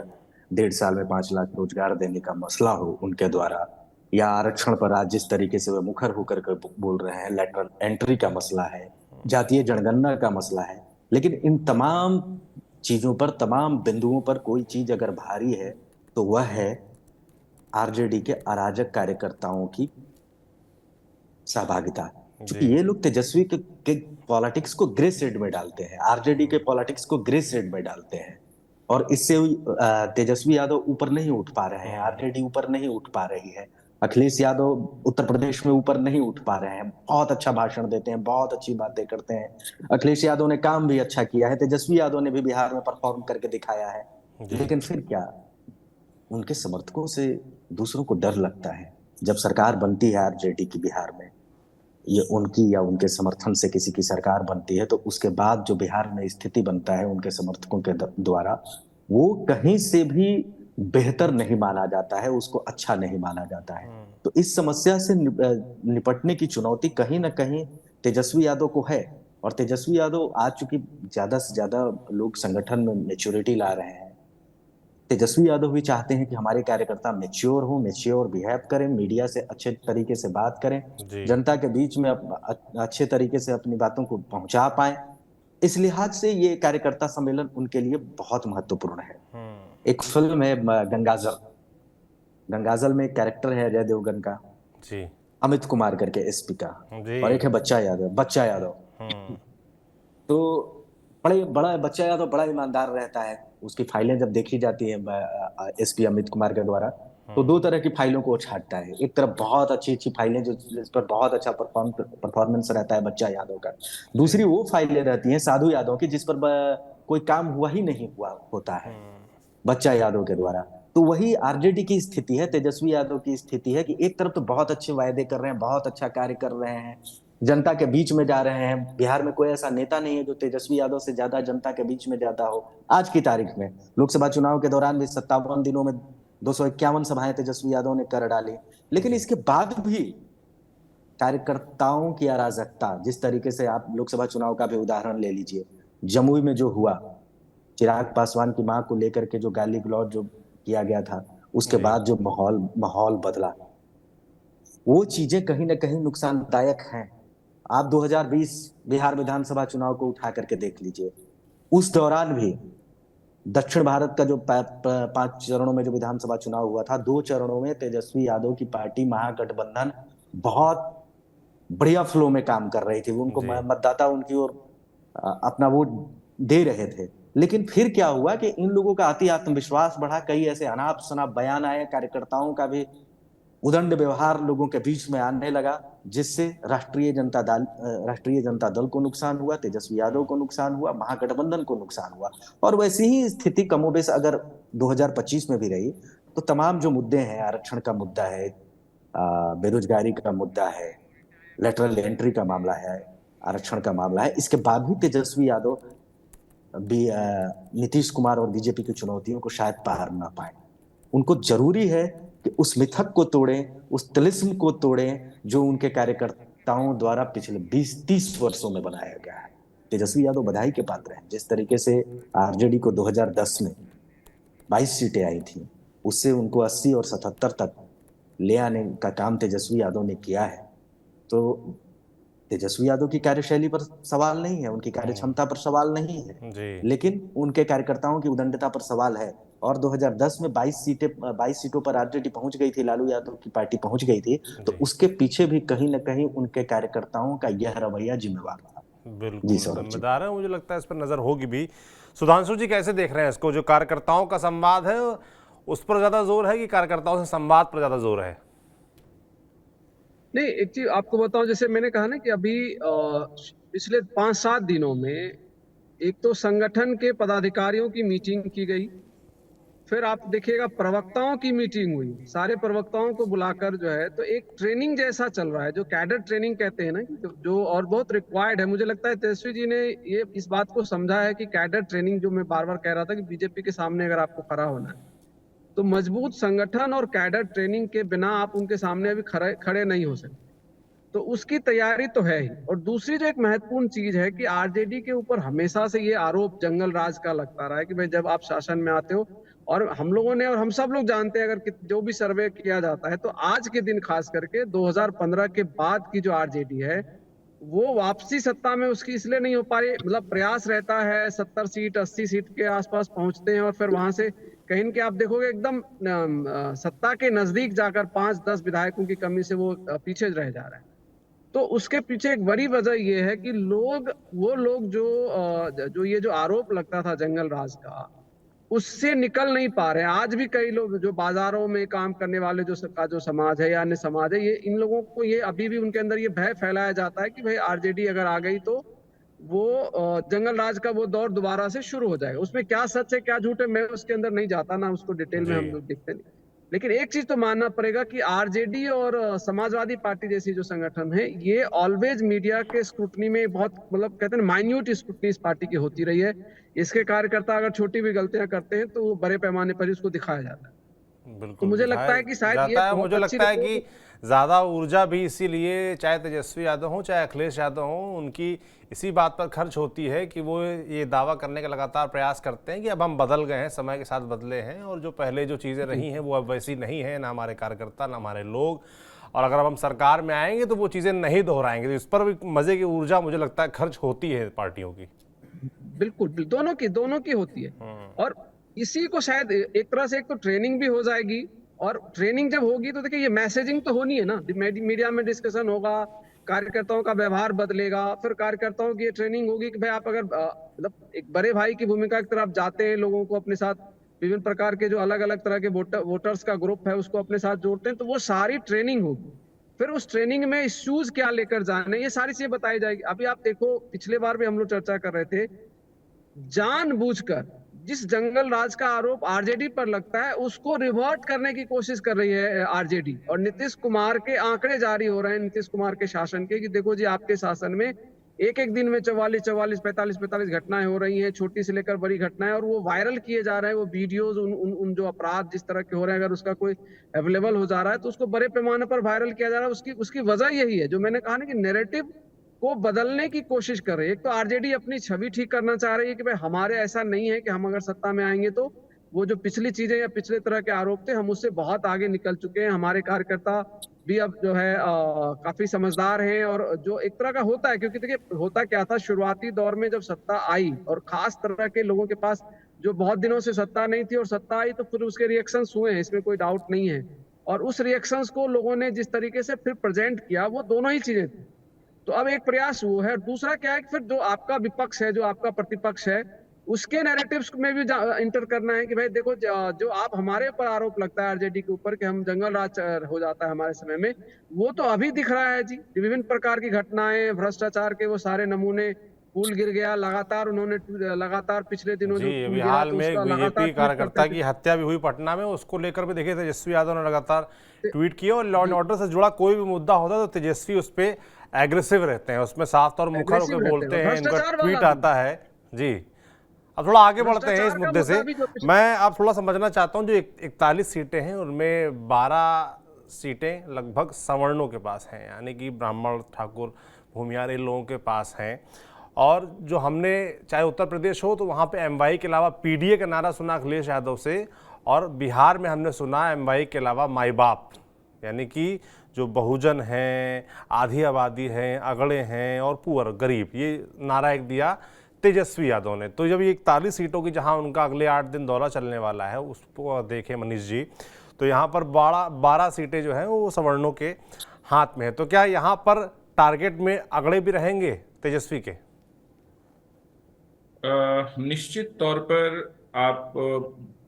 1.5 साल में 5 लाख रोजगार देने का मसला हो उनके द्वारा, या आरक्षण पर आज जिस तरीके से वे मुखर होकर के बोल रहे हैं, लेटरल एंट्री का मसला है, जातीय जनगणना का मसला है, लेकिन इन तमाम चीजों पर, तमाम बिंदुओं पर कोई चीज अगर भारी है तो वह है आरजेडी के अराजक कार्यकर्ताओं की सहभागिता। जी क्योंकि ये लोग तेजस्वी के पॉलिटिक्स को ग्रे शेड में डालते हैं, आरजेडी के पॉलिटिक्स को ग्रे शेड में डालते हैं। और इससे तेजस्वी यादव ऊपर नहीं उठ पा रहे हैं, आरजेडी ऊपर नहीं उठ पा रही है, अखिलेश यादव उत्तर प्रदेश में ऊपर नहीं उठ पा रहे हैं। बहुत अच्छा भाषण देते हैं, बहुत अच्छी बातें करते हैं, अखिलेश यादव ने काम भी अच्छा किया है, तेजस्वी यादव ने भी बिहार में परफॉर्म करके दिखाया है। लेकिन फिर क्या, उनके समर्थकों से दूसरों को डर लगता है। जब सरकार बनती है आरजेडी की बिहार में, ये उनकी या उनके समर्थन से किसी की सरकार बनती है, तो उसके बाद जो बिहार में स्थिति बनता है उनके समर्थकों के द्वारा, वो कहीं से भी बेहतर नहीं माना जाता है, उसको अच्छा नहीं माना जाता है। तो इस समस्या से निपटने की चुनौती कहीं ना कहीं तेजस्वी यादव को है। और तेजस्वी यादव आज चूंकि ज्यादा से ज्यादा लोग संगठन में मेच्योरिटी ला रहे हैं, तेजस्वी यादव भी चाहते हैं कि हमारे कार्यकर्ता मेच्योर हो, मेच्योर बिहेव करें, मीडिया से अच्छे तरीके से बात करें, जनता के बीच में अच्छे तरीके से अपनी बातों को पहुंचा पाए। इस लिहाज से ये कार्यकर्ता सम्मेलन उनके लिए बहुत महत्वपूर्ण है। एक फिल्म है गंगाजल, गंगाजल में एक कैरेक्टर है अजय देवगन का, जी, अमित कुमार करके एसपी का, और एक है बच्चा यादव, बच्चा यादव। तो बड़ा बच्चा यादव बड़ा ईमानदार रहता है। उसकी फाइलें जब देखी जाती है एसपी अमित कुमार के द्वारा, तो दो तरह की फाइलों को वो छांटता है। एक तरफ बहुत अच्छी अच्छी फाइलें जिस पर बहुत अच्छा परफॉर्मेंस रहता है बच्चा यादव का, दूसरी वो फाइलें रहती हैं साधु यादव की जिस पर कोई काम हुआ ही नहीं हुआ होता है बच्चा यादव के द्वारा। तो वही आरजेडी की स्थिति है, तेजस्वी यादव की स्थिति है कि एक तरफ तो बहुत अच्छे वायदे कर रहे हैं, बहुत अच्छा कार्य कर रहे हैं, जनता के बीच में जा रहे हैं। बिहार में कोई ऐसा नेता नहीं है जो तेजस्वी यादव से ज्यादा जनता के बीच में जाता हो। आज की तारीख में लोकसभा चुनाव के दौरान भी 57 दिनों में 251 सभाएं तेजस्वी यादव ने कर डाली। लेकिन इसके बाद भी कार्यकर्ताओं की अराजकता, जिस तरीके से आप लोकसभा चुनाव का भी उदाहरण ले लीजिए, जमुई में जो हुआ, चिराग पासवान की मां को लेकर के जो गाली गलौज जो किया गया था, उसके बाद जो माहौल बदला, वो चीजें कहीं ना कहीं नुकसानदायक हैं। आप 2020 बिहार विधानसभा चुनाव को उठा करके देख लीजिए, उस दौरान भी दक्षिण भारत का जो 5 चरणों में जो विधानसभा चुनाव हुआ था, 2 चरणों में तेजस्वी यादव की पार्टी महागठबंधन बहुत बढ़िया फ्लो में काम कर रही थी। उनको मतदाता उनकी ओर अपना वोट दे रहे थे। लेकिन फिर क्या हुआ कि इन लोगों का अति आत्मविश्वास बढ़ा, कई ऐसे अनाप शनाप बयान आए, कार्यकर्ताओं का भी उदंड व्यवहार लोगों के बीच में आने लगा, जिससे राष्ट्रीय जनता दल को नुकसान हुआ, तेजस्वी यादव को नुकसान हुआ, महागठबंधन को नुकसान हुआ। और वैसी ही स्थिति कमोबेश अगर 2025 में भी रही तो तमाम जो मुद्दे हैं, आरक्षण का मुद्दा है, बेरोजगारी का मुद्दा है, लेटरल एंट्री का मामला है, आरक्षण का मामला है, इसके बाद भी तेजस्वी यादव भी नीतीश कुमार और बीजेपी की चुनौतियों को शायद पार ना पाए। उनको जरूरी है कि उस मिथक को तोड़ें, उस तिलिस्म को तोड़ें जो उनके कार्यकर्ताओं द्वारा पिछले 20-30 वर्षों में बनाया गया है। तेजस्वी यादव बधाई के पात्र हैं। जिस तरीके से आरजेडी को 2010 में 22 सीटें आई थी, उससे उनको 80 और 77 तक ले आने का काम तेजस्वी यादव ने किया है। तो तेजस्वी यादव की कार्यशैली पर सवाल नहीं है, उनकी कार्य क्षमता पर सवाल नहीं है, लेकिन उनके कार्यकर्ताओं की उदंडता पर सवाल है। और 2010 में 22 सीटों पर आरजेडी पहुंच गई थी, लालू यादव की पार्टी पहुंच गई थी, तो उसके पीछे भी कहीं ना कहीं उनके कार्यकर्ताओं का यह रवैया जिम्मेवार था। बिल्कुल जिम्मेदार है, मुझे लगता है इस पर नजर होगी भी। सुधांशु जी कैसे देख रहे हैं इसको, जो कार्यकर्ताओं का संवाद है उस पर ज्यादा जोर है कि कार्यकर्ताओं से संवाद पर ज्यादा जोर है? नहीं, एक चीज आपको बताऊं, जैसे मैंने कहा ना कि अभी पिछले 5-7 दिनों में एक तो संगठन के पदाधिकारियों की मीटिंग की गई, फिर आप देखिएगा प्रवक्ताओं की मीटिंग हुई, सारे प्रवक्ताओं को बुलाकर जो है, तो एक ट्रेनिंग जैसा चल रहा है, जो कैडर ट्रेनिंग कहते हैं ना, जो और बहुत रिक्वायर्ड है। मुझे लगता है तेजस्वी जी ने ये इस बात को समझा है कि कैडर ट्रेनिंग, जो मैं बार बार कह रहा था कि बीजेपी के सामने अगर आपको खड़ा होना है तो मजबूत संगठन और कैडर ट्रेनिंग के बिना आप उनके सामने अभी खड़े नहीं हो सकते। तो उसकी तैयारी तो है ही। और दूसरी जो एक महत्वपूर्ण चीज है कि आरजेडी के ऊपर हमेशा से ये आरोप जंगल राज का लगता रहा है कि भाई जब आप शासन में आते हो, और हम लोगों ने और हम सब लोग जानते हैं, अगर जो भी सर्वे किया जाता है तो आज के दिन खास करके 2015 के बाद की जो आरजेडी है वो वापसी सत्ता में उसकी इसलिए नहीं हो पा रही। मतलब प्रयास रहता है 70 सीट 80 सीट के आसपास पहुंचते हैं और फिर वहां से कहीं के आप देखोगे एकदम सत्ता के नजदीक जाकर 5-10 विधायकों की कमी से वो पीछे रह जा रहा है। तो उसके पीछे एक बड़ी वजह ये है कि वो लोग जो ये जो आरोप लगता था जंगल राज का, उससे निकल नहीं पा रहे हैं। आज भी कई लोग जो बाजारों में काम करने वाले जो समाज है या अन्य समाज है, ये इन लोगों को ये अभी भी उनके अंदर ये भय फैलाया जाता है कि भाई आरजेडी अगर आ गई तो वो जंगल राज का वो दौर दोबारा से शुरू हो जाएगा। उसमें क्या सच है क्या झूठ है मैं उसके अंदर नहीं जाता, ना उसको डिटेल में जी। हम लोग देखते नहीं। लेकिन एक चीज तो मानना पड़ेगा कि आरजेडी और समाजवादी पार्टी जैसी जो संगठन है, ये ऑलवेज मीडिया के स्क्रूटनी में बहुत, मतलब कहते हैं माइन्यूट स्क्रूटनी इस पार्टी की होती रही है। इसके कार्यकर्ता अगर छोटी भी गलतियां करते हैं तो वो बड़े पैमाने पर उसको दिखाया जाता है। तो बिल्कुल मुझे दिखाया लगता है कि शायद ये जाता है। बहुत मुझे अच्छी लगता है रिपोर्ट। कि ज़्यादा ऊर्जा भी इसीलिए चाहे तेजस्वी यादव हों चाहे अखिलेश यादव हों, उनकी इसी बात पर खर्च होती है कि वो ये दावा करने का लगातार प्रयास करते हैं कि अब हम बदल गए हैं, समय के साथ बदले हैं, और जो पहले जो चीज़ें रही हैं वो अब वैसी नहीं है, ना हमारे कार्यकर्ता ना हमारे लोग, और अगर अब हम सरकार में आएंगे तो वो चीज़ें नहीं दोहराएंगे। तो इस पर भी मज़े की ऊर्जा मुझे लगता है खर्च होती है पार्टियों की। बिल्कुल दोनों की होती है। और इसी को शायद एक तरह से एक तो ट्रेनिंग भी हो जाएगी, और ट्रेनिंग जब होगी तो देखिए ये मैसेजिंग तो होनी है ना, मीडिया में डिस्कशन होगा, कार्यकर्ताओं का व्यवहार बदलेगा, फिर कार्यकर्ताओं की ये ट्रेनिंग होगी कि भाई आप अगर मतलब एक बड़े भाई की भूमिका की तरफ जाते हैं, लोगों को अपने साथ विभिन्न प्रकार के जो अलग अलग तरह के वोटर्स का ग्रुप है उसको अपने साथ जोड़ते हैं, तो वो सारी ट्रेनिंग होगी। फिर उस ट्रेनिंग में इश्यूज क्या लेकर जाने, ये सारी चीजें बताई जाएगी। अभी आप देखो, पिछले बार भी हम लोग चर्चा कर रहे थे, जानबूझकर जिस जंगल राज का आरोप आरजेडी पर लगता है उसको रिवर्ट करने की कोशिश कर रही है आरजेडी, और नीतीश कुमार के आंकड़े जारी हो रहे हैं, नीतीश कुमार के शासन के, कि देखो जी आपके शासन में एक एक दिन में 44 घटनाएं हो रही हैं, छोटी से लेकर बड़ी घटनाएं, और वो वायरल किए जा रहे हैं वो वीडियोस, उन जो अपराध जिस तरह के हो रहे हैं, अगर उसका कोई अवेलेबल हो जा रहा है तो उसको बड़े पैमाने पर वायरल किया जा रहा है। उसकी वजह यही है जो मैंने कहा ना, कि नैरेटिव को बदलने की कोशिश कर रही है। एक तो आरजेडी अपनी छवि ठीक करना चाह रही है कि भाई हमारे ऐसा नहीं है कि हम अगर सत्ता में आएंगे तो वो जो पिछली चीजें या पिछले तरह के आरोप थे हम उससे बहुत आगे निकल चुके हैं, हमारे कार्यकर्ता भी अब जो है काफी समझदार हैं, और जो एक तरह का होता है, क्योंकि देखिए होता क्या था शुरुआती दौर में जब सत्ता आई और खास तरह के लोगों के पास जो बहुत दिनों से सत्ता नहीं थी और सत्ता आई, तो फिर उसके रिएक्शंस हुए हैं, इसमें कोई डाउट नहीं है। और उस रिएक्शंस को लोगों ने जिस तरीके से फिर प्रेजेंट किया वो दोनों ही चीजें थी। तो अब एक प्रयास वो है, दूसरा क्या है कि फिर जो आपका विपक्ष है, जो आपका प्रतिपक्ष है, उसके नैरेटिव्स में भी इंटर करना है कि भाई देखो जो आप हमारे ऊपर आरोप लगता है आरजेडी के ऊपर कि हम जंगल राज हो जाता है हमारे समय में, वो तो अभी दिख रहा है जी। विभिन्न प्रकार की घटनाएं, भ्रष्टाचार के वो सारे नमूने, पुल गिर गया, लगातार पिछले दिनों जी, जो अभी पुल गिरा हाल तो में एक उसका लगातार बीजेपी ट्वीट कार्यकर्ता करते थे। की हत्या भी हुई पटना में, उसको लेकर भी देखिए तेजस्वी यादव ने लगातार ट्वीट किया, और लॉ एंड ऑर्डर से जुड़ा कोई भी मुद्दा होता है तो तेजस्वी उस पर एग्रेसिव रहते हैं, उसमें साफ तौर मुखर एग्रेसिव होकर रहते बोलते हैं, हैं, इनका भ्रष्टाचार ट्वीट वाला भी, आता है। जी, अब थोड़ा आगे बढ़ते हैं इस भ्रष्टाचार का मुद्दे से। मुद्दा भी जो मैं आप थोड़ा समझना चाहता हूं, जो 41 सीटें हैं उनमें 12 सीटें लगभग सवर्णों के पास हैं, यानी कि ब्राह्मण, ठाकुर, भूमियार, इन लोगों के पास हैं। और जो हमने चाहे उत्तर प्रदेश हो तो वहाँ पे एमवाई के अलावा पीडीए का नारा सुना अखिलेश यादव से, और बिहार में हमने सुना एमवाई के अलावा माई बाप, यानी कि जो बहुजन हैं, आधी आबादी हैं, अगड़े हैं और पुअर, गरीब, ये नारा एक दिया तेजस्वी यादव ने। तो जब ये 41 सीटों की जहां उनका अगले 8 दिन दौरा चलने वाला है उसको देखें मनीष जी, तो यहाँ पर 12 सीटें जो हैं वो सवर्णों के हाथ में है। तो क्या यहाँ पर टारगेट में अगड़े भी रहेंगे तेजस्वी के? निश्चित तौर पर आप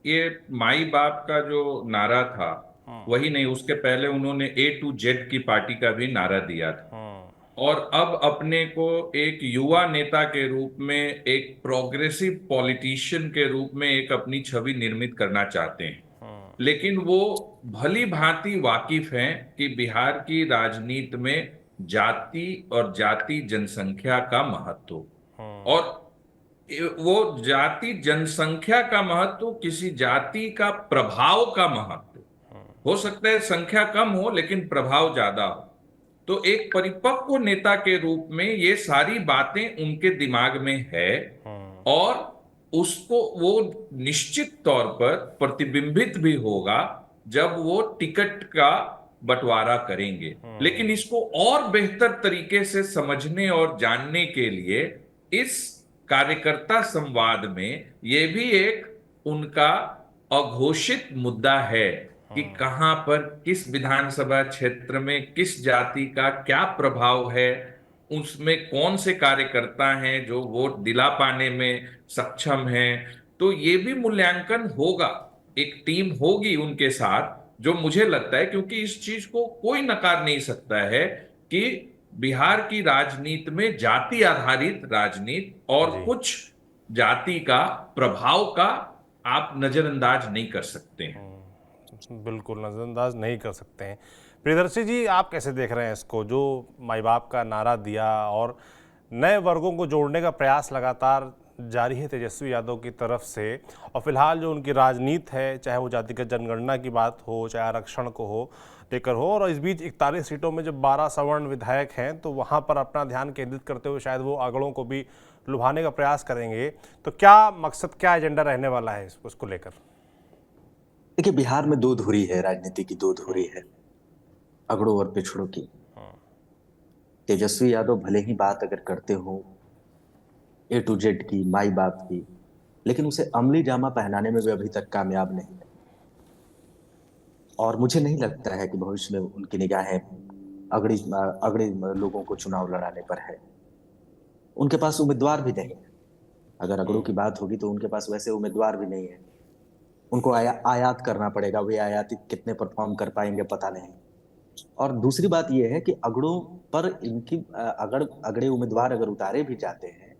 ये माई बाप का जो नारा था वही नहीं, उसके पहले उन्होंने A to Z की पार्टी का भी नारा दिया था, और अब अपने को एक युवा नेता के रूप में, एक प्रोग्रेसिव पॉलिटिशियन के रूप में एक अपनी छवि निर्मित करना चाहते हैं। लेकिन वो भली भांति वाकिफ हैं कि बिहार की राजनीति में जाति और जाति जनसंख्या का महत्व, और वो जाति जनसंख्या का महत्व, किसी जाति का प्रभाव का महत्व, हो सकता है संख्या कम हो लेकिन प्रभाव ज्यादा हो। तो एक परिपक्व नेता के रूप में ये सारी बातें उनके दिमाग में है, और उसको वो निश्चित तौर पर प्रतिबिंबित भी होगा जब वो टिकट का बंटवारा करेंगे। लेकिन इसको और बेहतर तरीके से समझने और जानने के लिए इस कार्यकर्ता संवाद में ये भी एक उनका अघोषित मुद्दा है कि कहां पर, किस विधानसभा क्षेत्र में किस जाति का क्या प्रभाव है, उसमें कौन से कार्यकर्ता हैं जो वोट दिला पाने में सक्षम हैं। तो ये भी मूल्यांकन होगा, एक टीम होगी उनके साथ, जो मुझे लगता है, क्योंकि इस चीज को कोई नकार नहीं सकता है कि बिहार की राजनीति में जाति आधारित राजनीति और जी कुछ जाति का प्रभाव का आप नजरअंदाज नहीं कर सकते हैं। बिल्कुल नज़रअंदाज नहीं कर सकते हैं। प्रियदर्शी जी, आप कैसे देख रहे हैं इसको, जो माई बाप का नारा दिया और नए वर्गों को जोड़ने का प्रयास लगातार जारी है तेजस्वी यादव की तरफ से, और फिलहाल जो उनकी राजनीति है, चाहे वो जातिगत जनगणना की बात हो, चाहे आरक्षण को हो लेकर हो, और इस बीच 41 सीटों में जब 12 सवर्ण विधायक हैं तो वहाँ पर अपना ध्यान केंद्रित करते हुए शायद वो अगड़ों को भी लुभाने का प्रयास करेंगे, तो क्या मकसद, क्या एजेंडा रहने वाला है उसको लेकर? देखिए, बिहार में दो धुरी है, राजनीति की दो धुरी है, अगड़ों और पिछड़ों की। तेजस्वी यादव भले ही बात अगर करते हो ए टू जेड की, माई बाप की, लेकिन उसे अमली जामा पहनाने में भी अभी तक कामयाब नहीं है। और मुझे नहीं लगता है कि भविष्य में उनकी निगाहें अगड़ी अगड़े लोगों को चुनाव लड़ाने पर है। उनके पास उम्मीदवार भी नहीं है। अगर अगड़ों की बात होगी तो उनके पास वैसे उम्मीदवार भी नहीं है। उनको आयात करना पड़ेगा, वे आयातित कितने परफॉर्म कर पाएंगे पता नहीं। और दूसरी बात यह है कि अगड़ों पर इनकी अगड़े उम्मीदवार अगर उतारे भी जाते हैं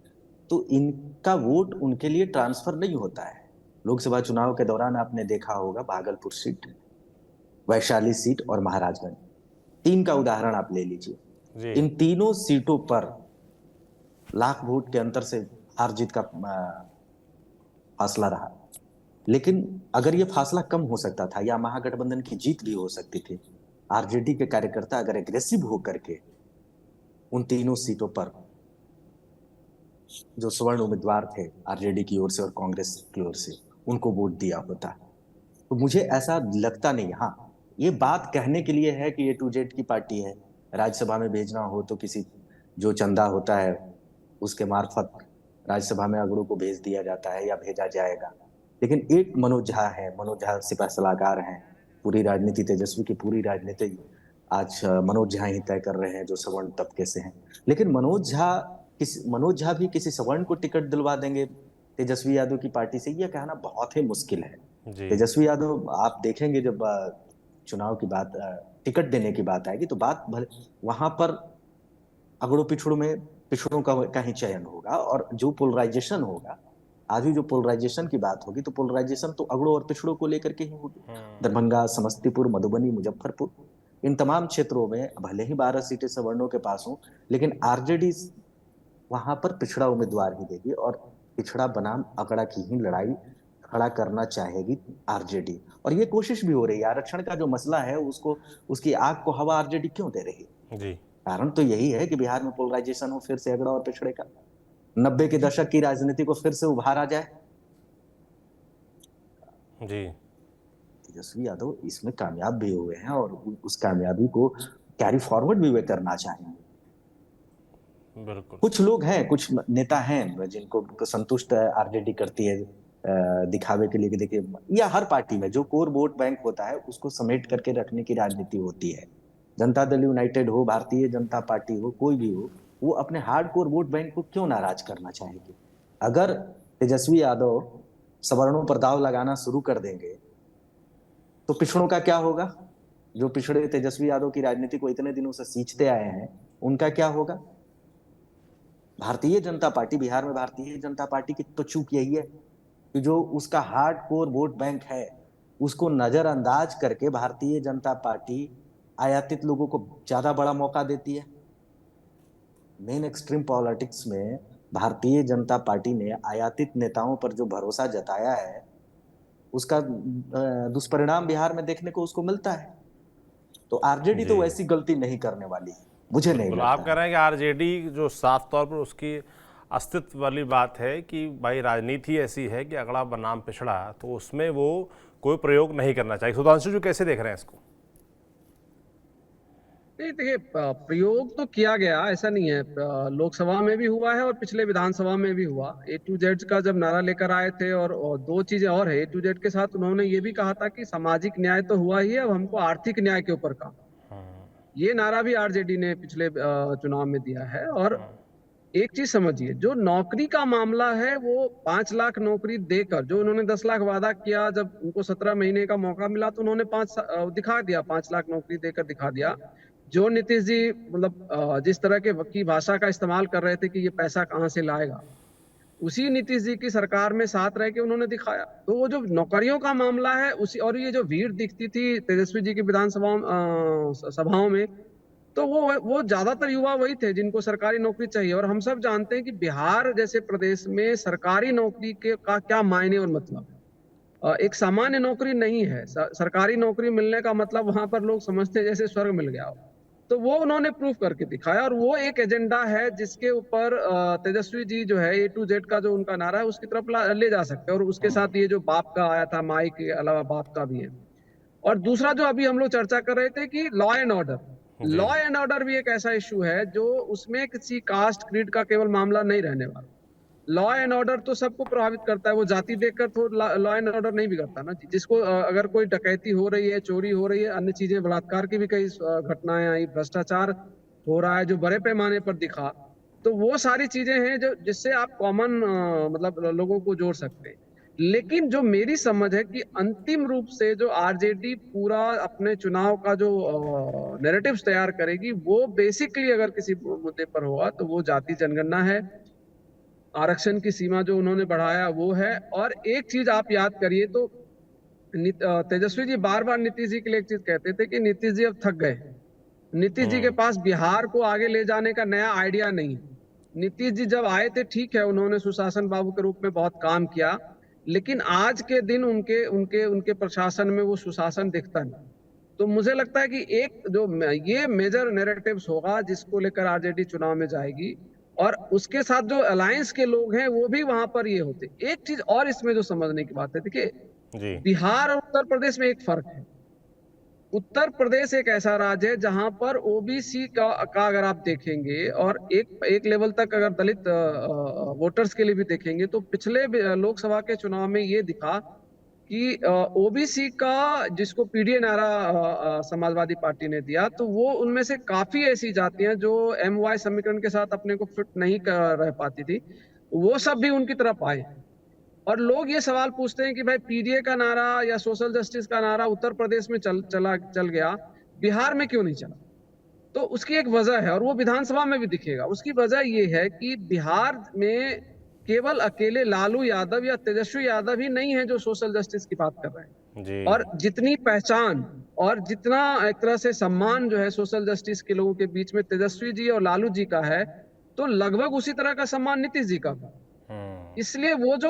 तो इनका वोट उनके लिए ट्रांसफर नहीं होता है। लोकसभा चुनाव के दौरान आपने देखा होगा, भागलपुर सीट, वैशाली सीट और महाराजगंज, 3 का उदाहरण आप ले लीजिए। इन तीनों सीटों पर लाख वोट के अंतर से हार जीत का फासला रहा। लेकिन अगर ये फासला कम हो सकता था या महागठबंधन की जीत भी हो सकती थी, आरजेडी के कार्यकर्ता अगर एग्रेसिव होकर के उन तीनों सीटों पर जो स्वर्ण उम्मीदवार थे आरजेडी की ओर से और कांग्रेस की ओर से, उनको वोट दिया होता, तो मुझे ऐसा लगता नहीं। हाँ, ये बात कहने के लिए है कि ए टू जेड की पार्टी है, राज्यसभा में भेजना हो तो किसी जो चंदा होता है उसके मार्फत राज्यसभा में अगड़ों को भेज दिया जाता है या भेजा जाएगा। लेकिन एक मनोज झा है, मनोज झा सिपह सलाहकार हैं। पूरी राजनीति, तेजस्वी की पूरी राजनीति आज मनोज झा ही तय कर रहे हैं, जो सवर्ण तबके से हैं। लेकिन मनोज झा भी किसी सवर्ण को टिकट दिलवा देंगे तेजस्वी यादव की पार्टी से, यह कहना बहुत ही मुश्किल है। तेजस्वी यादव, आप देखेंगे जब चुनाव की बात, टिकट देने की बात आएगी तो बात वहां पर अगड़ों पिछड़ों का ही चयन होगा। और जो पोलराइजेशन होगा, आज भी जो पोलराइजेशन की बात होगी, तो पोलराइजेशन तो अगड़ों और पिछड़ों को लेकर के ही होगी। दरभंगा, समस्तीपुर, मधुबनी, मुजफ्फरपुर, इन तमाम क्षेत्रों में भले ही 12 सीटें सवर्णों के पास हों, लेकिन आरजेडी वहां पर पिछड़ा उम्मीदवार ही देगी और पिछड़ा बनाम अगड़ा की ही लड़ाई खड़ा करना चाहेगी आरजेडी। और ये कोशिश भी हो रही है। आरक्षण का जो मसला है उसको, उसकी आग को हवा आरजेडी क्यों दे रही है? कारण तो यही है कि बिहार में पोलराइजेशन हो, फिर से अगड़ा और पिछड़े का 90 के दशक की राजनीति को फिर से उभारा जाए। तेजस्वी यादव इसमें कामयाब भी हुए हैं और उस कामयाबी को कैरी फॉरवर्ड भी वे करना चाहेंगे। बिल्कुल। कुछ लोग हैं, कुछ नेता हैं जिनको संतुष्ट आरजेडी करती है दिखावे के लिए कि देखिए, या हर पार्टी में जो कोर वोट बैंक होता है उसको समेट करके रखने की राजनीति होती है। जनता दल यूनाइटेड हो, भारतीय जनता पार्टी हो, कोई भी हो, वो अपने हार्डकोर वोट बैंक को क्यों नाराज करना चाहेगी? अगर तेजस्वी यादव सवर्णों पर दाव लगाना शुरू कर देंगे तो पिछड़ों का क्या होगा? जो पिछड़े तेजस्वी यादव की राजनीति को इतने दिनों से सींचते आए हैं, उनका क्या होगा? भारतीय जनता पार्टी, बिहार में भारतीय जनता पार्टी की तो चूक यही है कि जो उसका हार्डकोर वोट बैंक है उसको नजरअंदाज करके भारतीय जनता पार्टी आयातित लोगों को ज्यादा बड़ा मौका देती है। मेन एक्सट्रीम पॉलिटिक्स में भारतीय जनता पार्टी ने आयातित नेताओं पर जो भरोसा जताया है उसका दुष्परिणाम बिहार में देखने को उसको मिलता है। तो आरजेडी तो वैसी गलती नहीं करने वाली है, मुझे नहीं लगता। आप कह रहे हैं कि आरजेडी जो साफ तौर पर उसकी अस्तित्व वाली बात है कि भाई राजनीति ऐसी है कि अगड़ा बनाम पिछड़ा, तो उसमें वो कोई प्रयोग नहीं करना चाहिए। सुधांशु जी, कैसे देख रहे हैं इसको? नहीं, देखिए, प्रयोग तो किया गया, ऐसा नहीं है। लोकसभा में भी हुआ है और पिछले विधानसभा में भी हुआ। ए टू जेड का जब नारा लेकर आए थे, और दो चीजें और है। ए टू जेड के साथ उन्होंने ये भी कहा था कि सामाजिक न्याय तो हुआ ही है, अब हमको आर्थिक न्याय के ऊपर काम। ये नारा भी आरजेडी ने पिछले चुनाव में दिया है। और एक चीज समझिए, जो नौकरी का मामला है वो 5 लाख नौकरी देकर, जो उन्होंने 10 लाख वादा किया, जब उनको 17 महीने का मौका मिला तो उन्होंने दिखा दिया, 5 लाख नौकरी देकर दिखा दिया। जो नीतीश जी मतलब जिस तरह की भाषा का इस्तेमाल कर रहे थे कि ये पैसा कहाँ से लाएगा, उसी नीतीश जी की सरकार में साथ रह के उन्होंने दिखाया। तो वो जो नौकरियों का मामला है उसी, और ये जो भीड़ दिखती थी तेजस्वी जी की विधानसभा सभाओं में, तो वो ज्यादातर युवा वही थे जिनको सरकारी नौकरी चाहिए। और हम सब जानते हैं कि बिहार जैसे प्रदेश में सरकारी नौकरी के का क्या मायने और मतलब एक सामान्य नौकरी नहीं है। सरकारी नौकरी मिलने का मतलब वहां पर लोग समझते हैं जैसे स्वर्ग मिल गया हो। तो वो उन्होंने प्रूफ करके दिखाया, और वो एक एजेंडा है जिसके ऊपर तेजस्वी जी जो है A to Z का जो उनका नारा है उसकी तरफ ले जा सकते हैं। और उसके साथ ये जो बाप का आया था, माई के अलावा बाप का भी है। और दूसरा जो अभी हम लोग चर्चा कर रहे थे कि लॉ एंड ऑर्डर, जी। लॉ एंड ऑर्डर भी एक ऐसा इशू है जो उसमें किसी कास्ट क्रीड का केवल मामला नहीं रहने वाला। लॉ एंड ऑर्डर तो सबको प्रभावित करता है, वो जाति देखकर तो लॉ एंड ऑर्डर नहीं बिगड़ता ना। जिसको अगर कोई डकैती हो रही है, चोरी हो रही है, अन्य चीजें, बलात्कार की भी कई घटनाएं आई, भ्रष्टाचार हो रहा है जो बड़े पैमाने पर दिखा, तो वो सारी चीजें हैं जो जिससे आप कॉमन मतलब लोगों को जोड़ सकते हैं। लेकिन जो मेरी समझ है कि अंतिम रूप से जो आरजेडी पूरा अपने चुनाव का जो नैरेटिव्स तैयार करेगी, वो बेसिकली अगर किसी मुद्दे पर होगा तो वो जाति जनगणना है, आरक्षण की सीमा जो उन्होंने बढ़ाया वो है। और एक चीज आप याद करिए तो तेजस्वी जी बार बार नीतीश जी के लिए एक चीज कहते थे कि नीतीश जी अब थक गए। नीतीश जी के पास बिहार को आगे ले जाने का नया आइडिया नहीं है। नीतीश जी जब आए थे, ठीक है, उन्होंने सुशासन बाबू के रूप में बहुत काम किया, लेकिन आज के दिन उनके उनके उनके प्रशासन में वो सुशासन दिखता नहीं। तो मुझे लगता है कि एक जो ये मेजर नैरेटिव्स होगा जिसको लेकर आरजेडी चुनाव में जाएगी, और उसके साथ जो अलायंस के लोग हैं वो भी वहां पर ये होते। एक चीज और इसमें जो समझने की बात है, देखिए जी। बिहार और उत्तर प्रदेश में एक फर्क है। उत्तर प्रदेश एक ऐसा राज्य है जहां पर ओबीसी का अगर आप देखेंगे, और एक एक लेवल तक अगर दलित वोटर्स के लिए भी देखेंगे, तो पिछले लोकसभा के चुनाव में ये दिखा कि ओबीसी का जिसको पीडीए नारा समाजवादी पार्टी ने दिया, तो वो उनमें से काफी ऐसी जातियां जो MY समीकरण के साथ अपने को फिट नहीं कर रह पाती थी, वो सब भी उनकी तरफ आए। और लोग ये सवाल पूछते हैं कि भाई पीडीए का नारा या सोशल जस्टिस का नारा उत्तर प्रदेश में चल गया, बिहार में क्यों नहीं चला? तो उसकी एक वजह है, और वो विधानसभा में भी दिखेगा। उसकी वजह ये है कि बिहार में केवल अकेले लालू यादव या तेजस्वी यादव ही नहीं है जो सोशल जस्टिस की बात कर रहे हैं। जी। और जितनी पहचान और जितना एक तरह से सम्मान जो है सोशल जस्टिस के लोगों के बीच में तेजस्वी जी और लालू जी का है, तो लगभग उसी तरह का सम्मान नीतीश जी का भी। इसलिए वो जो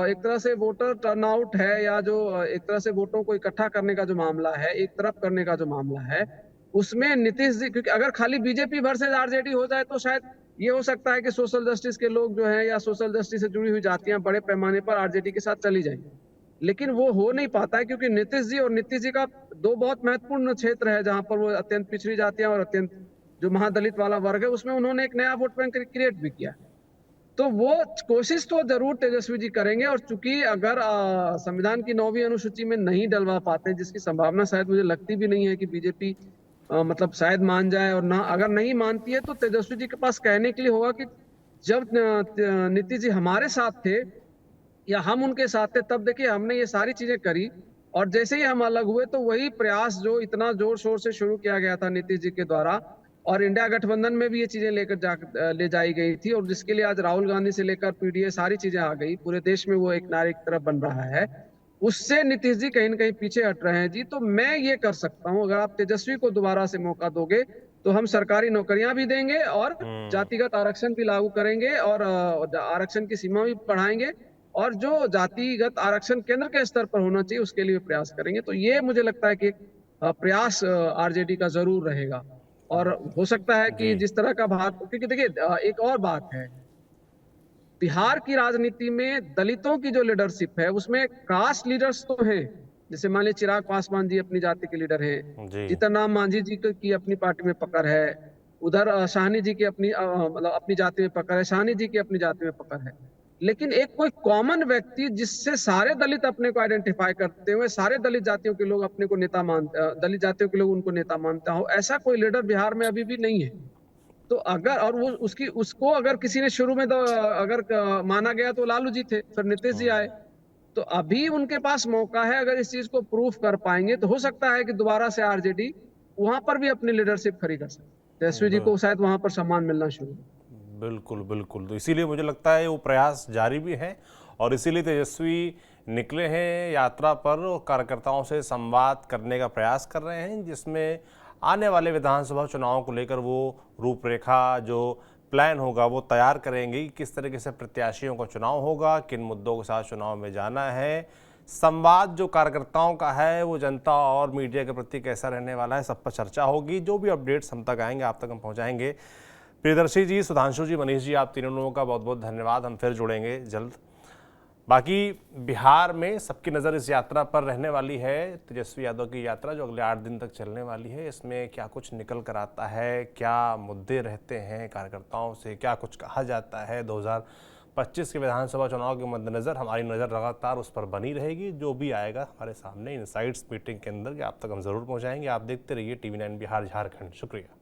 एक तरह से वोटर टर्नआउट है, या जो एक तरह से वोटों को इकट्ठा करने का जो मामला है, एक तरफ करने का जो मामला है, उसमें नीतीश जी, क्योंकि अगर खाली बीजेपी वर्सेस आरजेडी हो जाए तो शायद ये हो सकता है कि सोशल जस्टिस के लोग जो है या सोशल जस्टिस से जुड़ी हुई जातियां बड़े पैमाने पर आरजेडी के साथ चली जाएंगी। लेकिन वो हो नहीं पाता है, क्योंकि नीतीश जी का दो बहुत महत्वपूर्ण क्षेत्र है जहां पर वो अत्यंत पिछड़ी जातियां और अत्यंत जो महादलित वाला वर्ग है, उसमें उन्होंने एक नया वोट बैंक क्रिएट भी किया। तो वो कोशिश तो जरूर तेजस्वी जी करेंगे। और चूंकि अगर संविधान की 9वीं अनुसूची में नहीं डलवा पाते, जिसकी संभावना शायद मुझे लगती भी नहीं है कि बीजेपी मतलब शायद मान जाए, और ना अगर नहीं मानती है तो तेजस्वी जी के पास कहने के लिए होगा कि जब नीतीश जी हमारे साथ थे या हम उनके साथ थे, तब देखिए हमने ये सारी चीजें करी, और जैसे ही हम अलग हुए तो वही प्रयास जो इतना जोर शोर से शुरू किया गया था नीतीश जी के द्वारा, और इंडिया गठबंधन में भी ये चीजें ले जाई गई थी, और जिसके लिए आज राहुल गांधी से लेकर पीडीए सारी चीजें आ गई, पूरे देश में वो एक नारे की तरफ बन रहा है, उससे नीतीश जी कहीं ना कहीं पीछे हट रहे हैं जी। तो मैं ये कर सकता हूँ, अगर आप तेजस्वी को दोबारा से मौका दोगे तो हम सरकारी नौकरियां भी देंगे और जातिगत आरक्षण भी लागू करेंगे, और आरक्षण की सीमा भी बढ़ाएंगे, और जो जातिगत आरक्षण केंद्र के स्तर पर होना चाहिए उसके लिए प्रयास करेंगे। तो ये मुझे लगता है कि प्रयास आरजेडी का जरूर रहेगा। और हो सकता है कि जी। जिस तरह का भाग, क्योंकि देखिए एक और बात है, बिहार की राजनीति में दलितों की जो लीडरशिप है उसमें कास्ट लीडर्स तो हैं, जैसे मान लीजिए चिराग पासवान जी अपनी जाति के लीडर हैं, जी। जीतन राम मांझी जी की अपनी पार्टी में पकड़ है, उधर शाहनी जी की अपनी मतलब अपनी जाति में पकड़ है, शाहनी जी की अपनी जाति में पकड़ है। लेकिन एक कोई कॉमन व्यक्ति जिससे सारे दलित अपने को आइडेंटिफाई करते हुए सारे दलित जातियों के लोग अपने को नेता मानते, दलित जातियों के लोग उनको नेता मानता हो, ऐसा कोई लीडर बिहार में अभी भी नहीं है। तो अगर और वो उसको अगर किसी ने शुरू में तो अगर माना गया तो लालू जी थे, फिर नीतीश जी आए। तो अभी उनके पास मौका है, अगर इस चीज को प्रूफ कर पाएंगे तो हो सकता है कि दोबारा से आरजेडी वहां पर भी अपनी लीडरशिप खड़ी कर सके। तेजस्वी जी को शायद वहां पर सम्मान मिलना शुरू हो। बिल्कुल बिल्कुल, तो इसीलिए मुझे लगता है वो प्रयास जारी भी है और इसीलिए तेजस्वी निकले हैं यात्रा पर और कार्यकर्ताओं से संवाद करने का प्रयास कर रहे हैं, जिसमें आने वाले विधानसभा चुनाव को लेकर वो रूपरेखा जो प्लान होगा वो तैयार करेंगे कि किस तरीके से प्रत्याशियों का चुनाव होगा, किन मुद्दों के साथ चुनाव में जाना है। संवाद जो कार्यकर्ताओं का है वो जनता और मीडिया के प्रति कैसा रहने वाला है, सब पर चर्चा होगी। जो भी अपडेट्स हम तक आएंगे आप तक हम पहुंचाएंगे। प्रियदर्शी जी, सुधांशु जी, मनीष जी, आप तीनों लोगों का बहुत बहुत धन्यवाद। हम फिर जुड़ेंगे जल्द। बाकी बिहार में सबकी नज़र इस यात्रा पर रहने वाली है, तेजस्वी यादव की यात्रा जो अगले 8 दिन तक चलने वाली है। इसमें क्या कुछ निकल कर आता है, क्या मुद्दे रहते हैं कार्यकर्ताओं से, क्या कुछ कहा जाता है 2025 के विधानसभा चुनाव के मद्देनज़र हमारी नज़र लगातार उस पर बनी रहेगी। जो भी आएगा हमारे सामने इनसाइट्स मीटिंग के अंदर आप तक हम ज़रूर पहुँचाएंगे। आप देखते रहिए TV9 बिहार झारखंड। शुक्रिया।